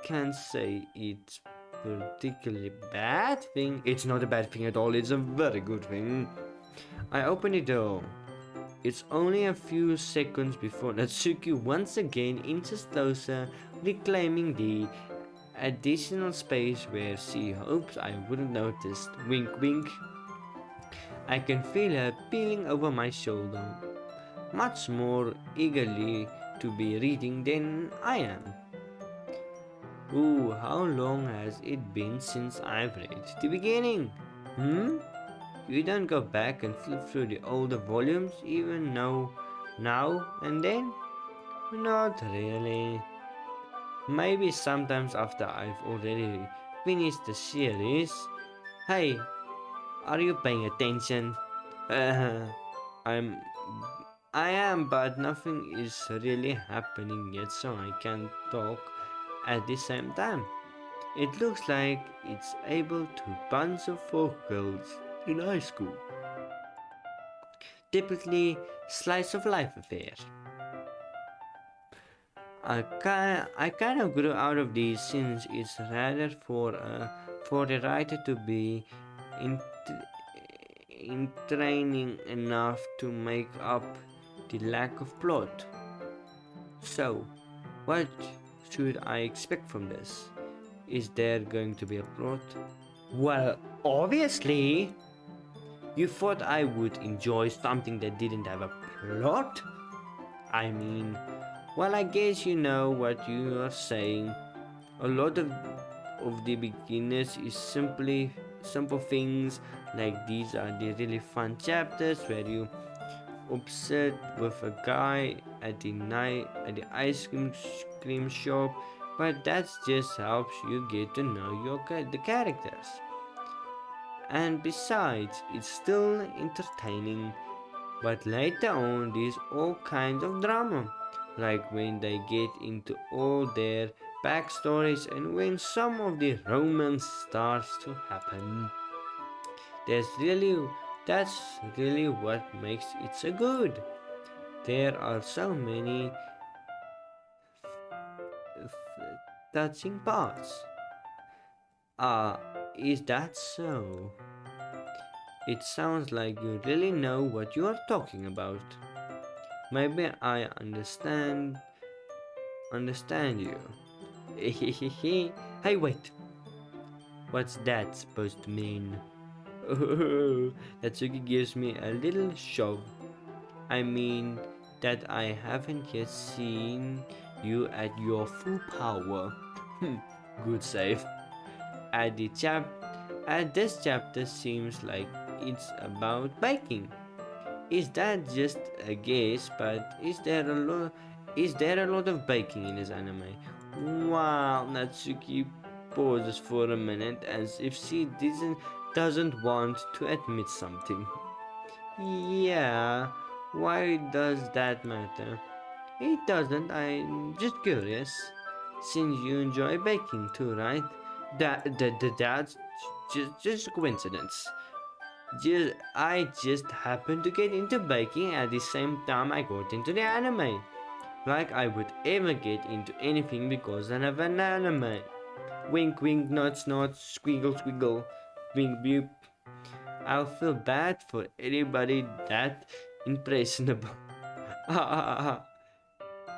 can't say it's particularly bad thing. It's not a bad thing at all, it's a very good thing. I open the door. It's only a few seconds before Natsuki once again inches closer, reclaiming the additional space where she hopes I wouldn't notice. Wink wink. I can feel her peeling over my shoulder, much more eagerly to be reading than I am. Ooh, how long has it been since I've read the beginning? You don't go back and flip through the older volumes even now and then? Not really. Maybe sometimes after I've already finished the series. Hey, are you paying attention? Uh, I'm I am, but nothing is really happening yet, so I can't talk at the same time. It looks like it's able to bunch of vocals in high school. Typically, slice of life affair. I kind of grew out of these since it's rather for the writer to be entertaining enough to make up the lack of plot. So, what should I expect from this? Is there going to be a plot? Well, obviously, you thought I would enjoy something that didn't have a plot? I mean, well, I guess you know what you are saying. A lot of the beginners is simply simple things like these are the really fun chapters where you upset with a guy at the ice cream shop, but that just helps you get to know the characters. And besides, it's still entertaining. But later on, there's all kinds of drama, like when they get into all their backstories and when some of the romance starts to happen. That's really that's really what makes it so good. There are so many touching parts. Ah, is that so? It sounds like you really know what you are talking about. Maybe I understand you. Hey, wait. What's that supposed to mean? Oh, Natsuki gives me a little shove. I mean that I haven't yet seen you at your full power. Good save. At the chap at this chapter seems like it's about baking. Is that just a guess? But is there a lot of baking in this anime? Wow, Natsuki pauses for a minute as if she doesn't want to admit something. Yeah, why does that matter? It doesn't, I'm just curious. Since you enjoy baking too, right? That's just a coincidence. I just happened to get into baking at the same time I got into the anime. Like I would ever get into anything because I have an anime. Wink wink, nuts nuts, squiggle squiggle, wink beep. I'll feel bad for anybody that impressionable.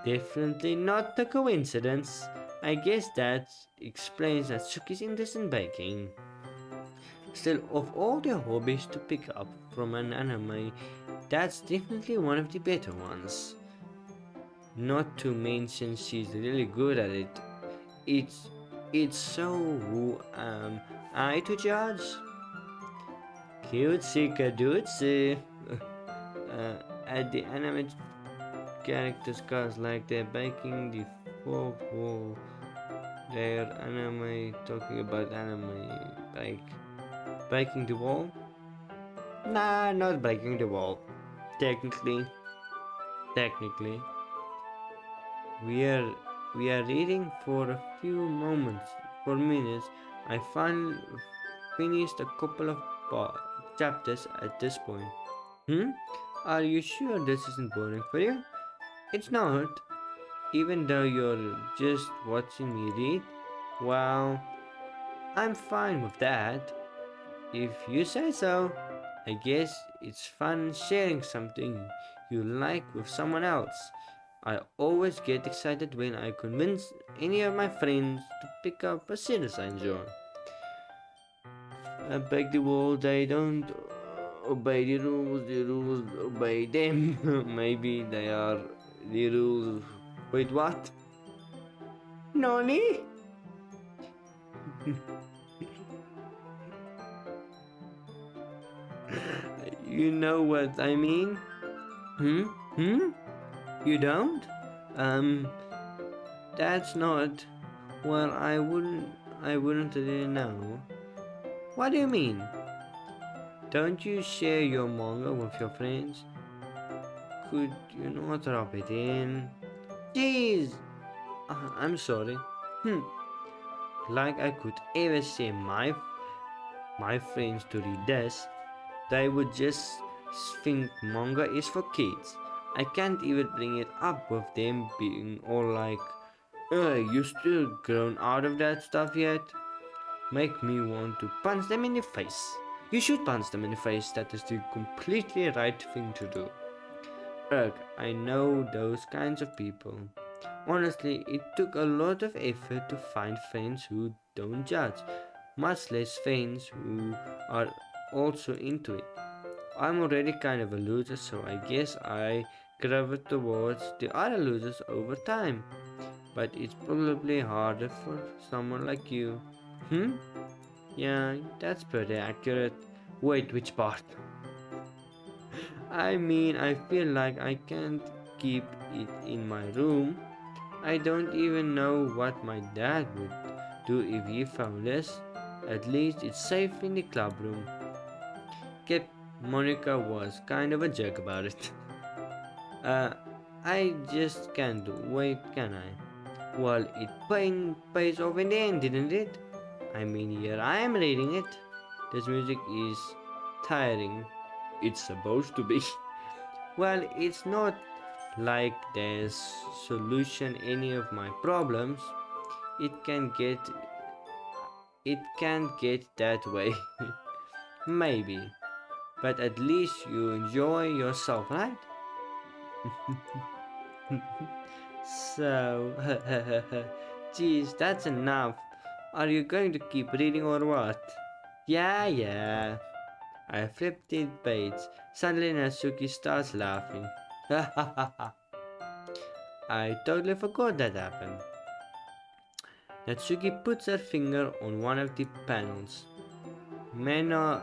Definitely not a coincidence. I guess that explains Natsuki's interest in baking. Still, of all the hobbies to pick up from an anime, that's definitely one of the better ones. Not to mention she's really good at it. It's it's so who am I to judge? Cutesy cadootsie. At the anime characters cause like they're baking the fourth wall. They're anime talking about anime like breaking the wall? Nah, not breaking the wall. Technically, we are we are reading for a few for minutes. I finally finished a couple of chapters at this point. Are you sure this isn't boring for you? It's not. Even though you're just watching me read, well, I'm fine with that. If you say so, I guess it's fun sharing something you like with someone else. I always get excited when I convince any of my friends to pick up a series I enjoy. I break the wall, they don't obey the rules obey them. Maybe they are the rules. Wait, what? Nani? You know what I mean? Hmm? Hmm? You don't? Um, that's not. Well, I wouldn't really know. What do you mean? Don't you share your manga with your friends? Could you not rub it in? Jeez! I'm sorry. Hmm. Like I could ever say my friends to read this. They would just think manga is for kids. I can't even bring it up with them being all like, you still grown out of that stuff yet? Make me want to punch them in the face. You should punch them in the face, that is the completely right thing to do. Ugh, I know those kinds of people. Honestly, it took a lot of effort to find friends who don't judge, much less friends who are also into it. I'm already kind of a loser, so I guess I gravitate towards the other losers over time. But it's probably harder for someone like you. Hmm? Yeah, that's pretty accurate. Wait, which part? I mean, I feel like I can't keep it in my room. I don't even know what my dad would do if he found this. At least it's safe in the club room. Kip, Monica was kind of a jerk about it. uh, I just can't do. Wait, can I? Well, it pays off in the end, didn't it? I mean, here I am reading it. This music is tiring. It's supposed to be. Well, it's not like there's solution any of my problems. It can get it can get that way. Maybe. But at least you enjoy yourself, right? So, geez, that's enough. Are you going to keep reading or what? Yeah. I flipped the page. Suddenly Natsuki starts laughing. I totally forgot that happened. Natsuki puts her finger on one of the panels. Meniro,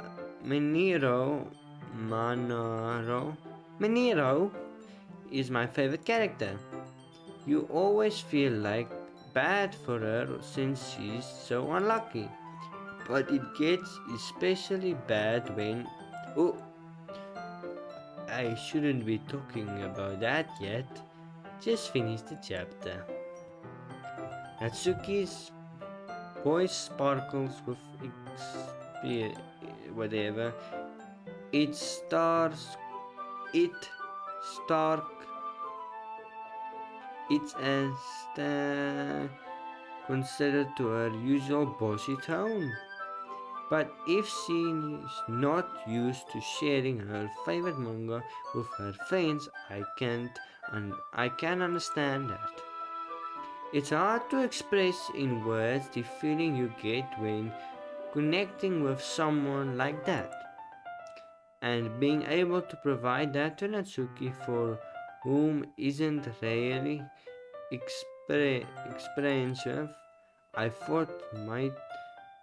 Meniro is my favorite character. You always feel like bad for her since she's so unlucky. But it gets especially bad when... Oh, I shouldn't be talking about that yet. Just finish the chapter. Natsuki's voice sparkles with whatever. It stars. It stark. It's considered to her usual bossy tone. But if she's not used to sharing her favorite manga with her friends, I can understand that. It's hard to express in words the feeling you get when connecting with someone like that. And being able to provide that to Natsuki, for whom isn't really expensive, I thought might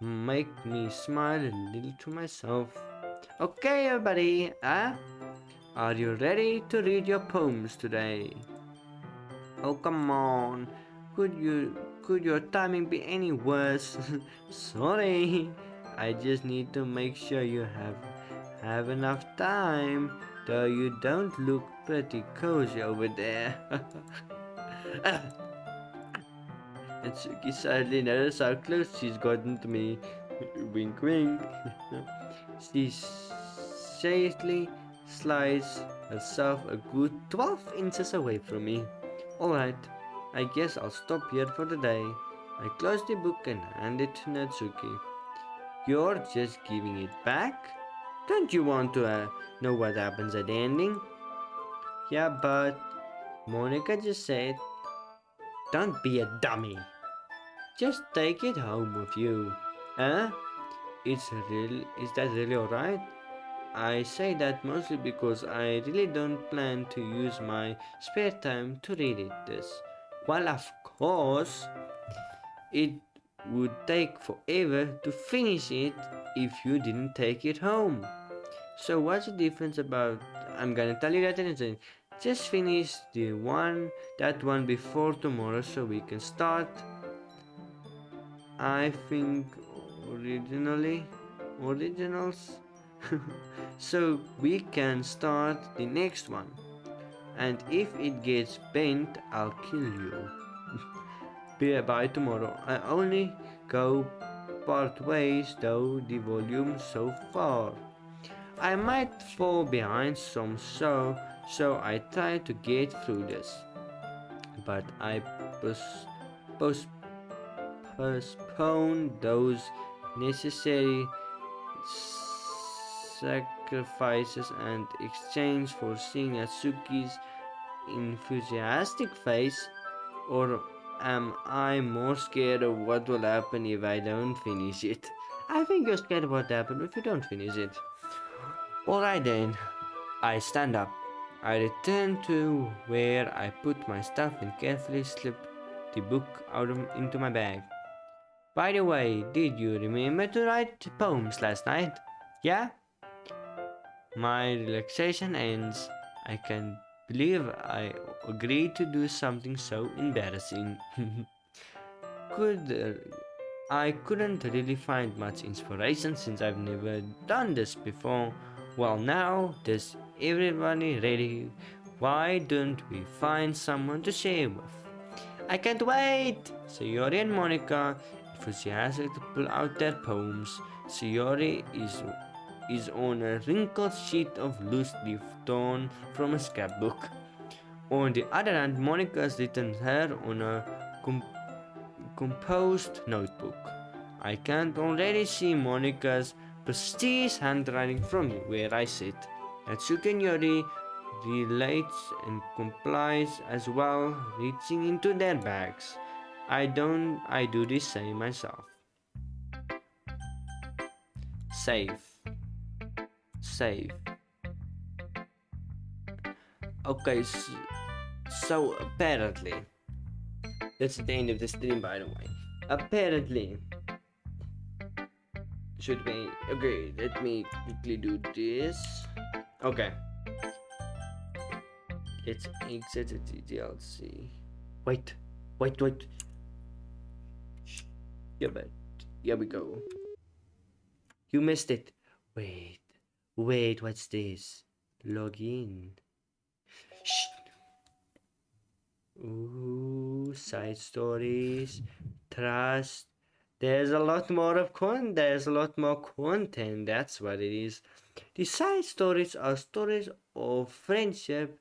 make me smile a little to myself. Okay, everybody, are you ready to read your poems today? Oh, come on. Could your timing be any worse? Sorry. I just need to make sure you have enough time, though you don't look pretty cozy over there. Natsuki sadly noticed how close she's gotten to me. Wink wink. She safely slides herself a good 12 inches away from me. Alright, I guess I'll stop here for the day. I close the book and hand it to Natsuki. You're just giving it back? Don't you want to know what happens at the ending? Yeah, but Monica just said, don't be a dummy. Just take it home with you. Huh? Is that really alright? I say that mostly because I really don't plan to use my spare time to read it this. Well, of course, it would take forever to finish it if you didn't take it home. So what's the difference about I'm gonna tell you that anything. Just finish that one before tomorrow so we can start. I think originals so we can start the next one. And if it gets bent, I'll kill you. By tomorrow. I only go part ways though the volume so far. I might fall behind some so I try to get through this. But I pos- postpone those necessary sacrifices and exchange for seeing Atsuki's enthusiastic face, or am I more scared of what will happen if I don't finish it? I think you're scared of what happens if you don't finish it. Alright then, I stand up. I return to where I put my stuff and carefully slip the book into my bag. By the way, did you remember to write poems last night? Yeah? My relaxation ends. I can't believe I agreed to do something so embarrassing. Could I couldn't really find much inspiration since I've never done this before. Well, now there's everybody ready. Why don't we find someone to share with? I can't wait! Sayori and Monica enthusiastic to pull out their poems. Sayori is on a wrinkled sheet of loose leaf torn from a scrapbook. On the other hand, Monica's written her on a composed notebook. I can already see Monica's prestige handwriting from where I sit. Natsuki and Yori relates and complies as well, reaching into their bags. I do the same myself. Safe. Safe. Okay, so apparently, that's the end of the stream, by the way. Apparently, should we? Okay, let me quickly do this. Okay, let's exit the ddlc. Wait. Yeah, but here we go. You missed it. Wait, what's this? Log in. Shh. Ooh, side stories, trust. There's a lot more there's a lot more content. That's what it is. The side stories are stories of friendship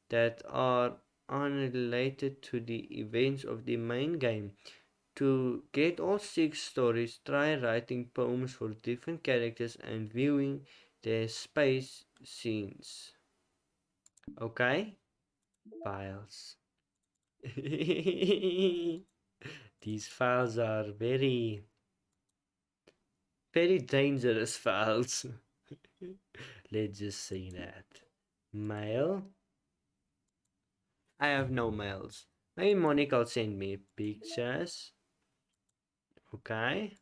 that are unrelated to the events of the main game. To get all 6 stories, try writing poems for different characters and viewing their space scenes. Okay? Files. These files are very, very dangerous files. Let's just say that. Mail? I have no mails. Maybe Monica will send me pictures. Okay.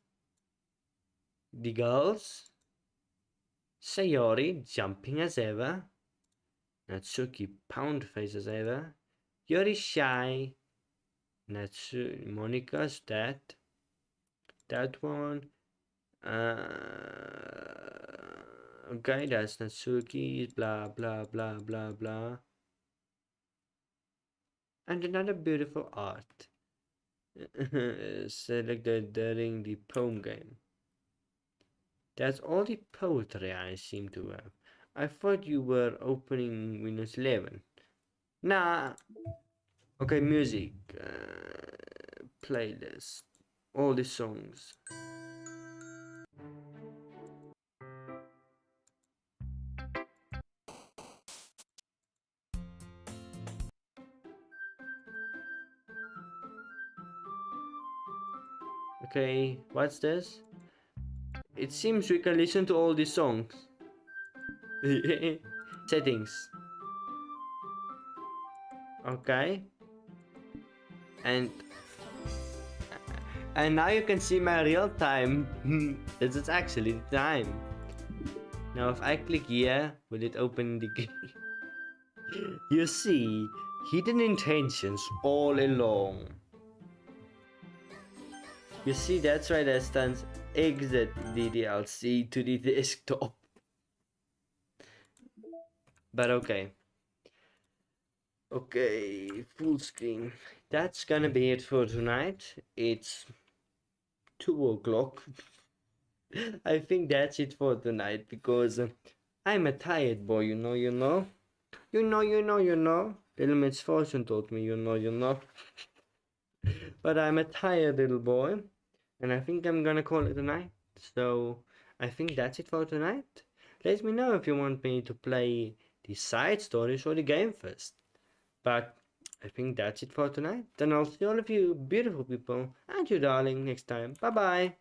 The girls. Sayori jumping as ever. Natsuki pound face as ever. Yori shy. Monica's that. That one. Okay, that's Natsuki. Blah blah blah blah blah. And another beautiful art. Selected during the poem game. That's all the poetry I seem to have. I thought you were opening Windows 11. Nah. Okay, music. Playlist. All the songs. Okay, what's this? It seems we can listen to all these songs. Settings. Okay. And now you can see my real time. This is actually the time. Now if I click here, will it open the game? You see, hidden intentions all along. You see, that's why that stands exit ddlc to the desktop. But okay. Okay, full screen. That's gonna be it for tonight. It's 2 o'clock. I think that's it for tonight because I'm a tired boy, you know. Little Miss Fortune taught me, you know. But I'm a tired little boy, and I think I'm gonna call it a night. So I think that's it for tonight. Let me know if you want me to play the side stories or the game first. But I think that's it for tonight. Then I'll see all of you beautiful people and you darling next time. Bye bye.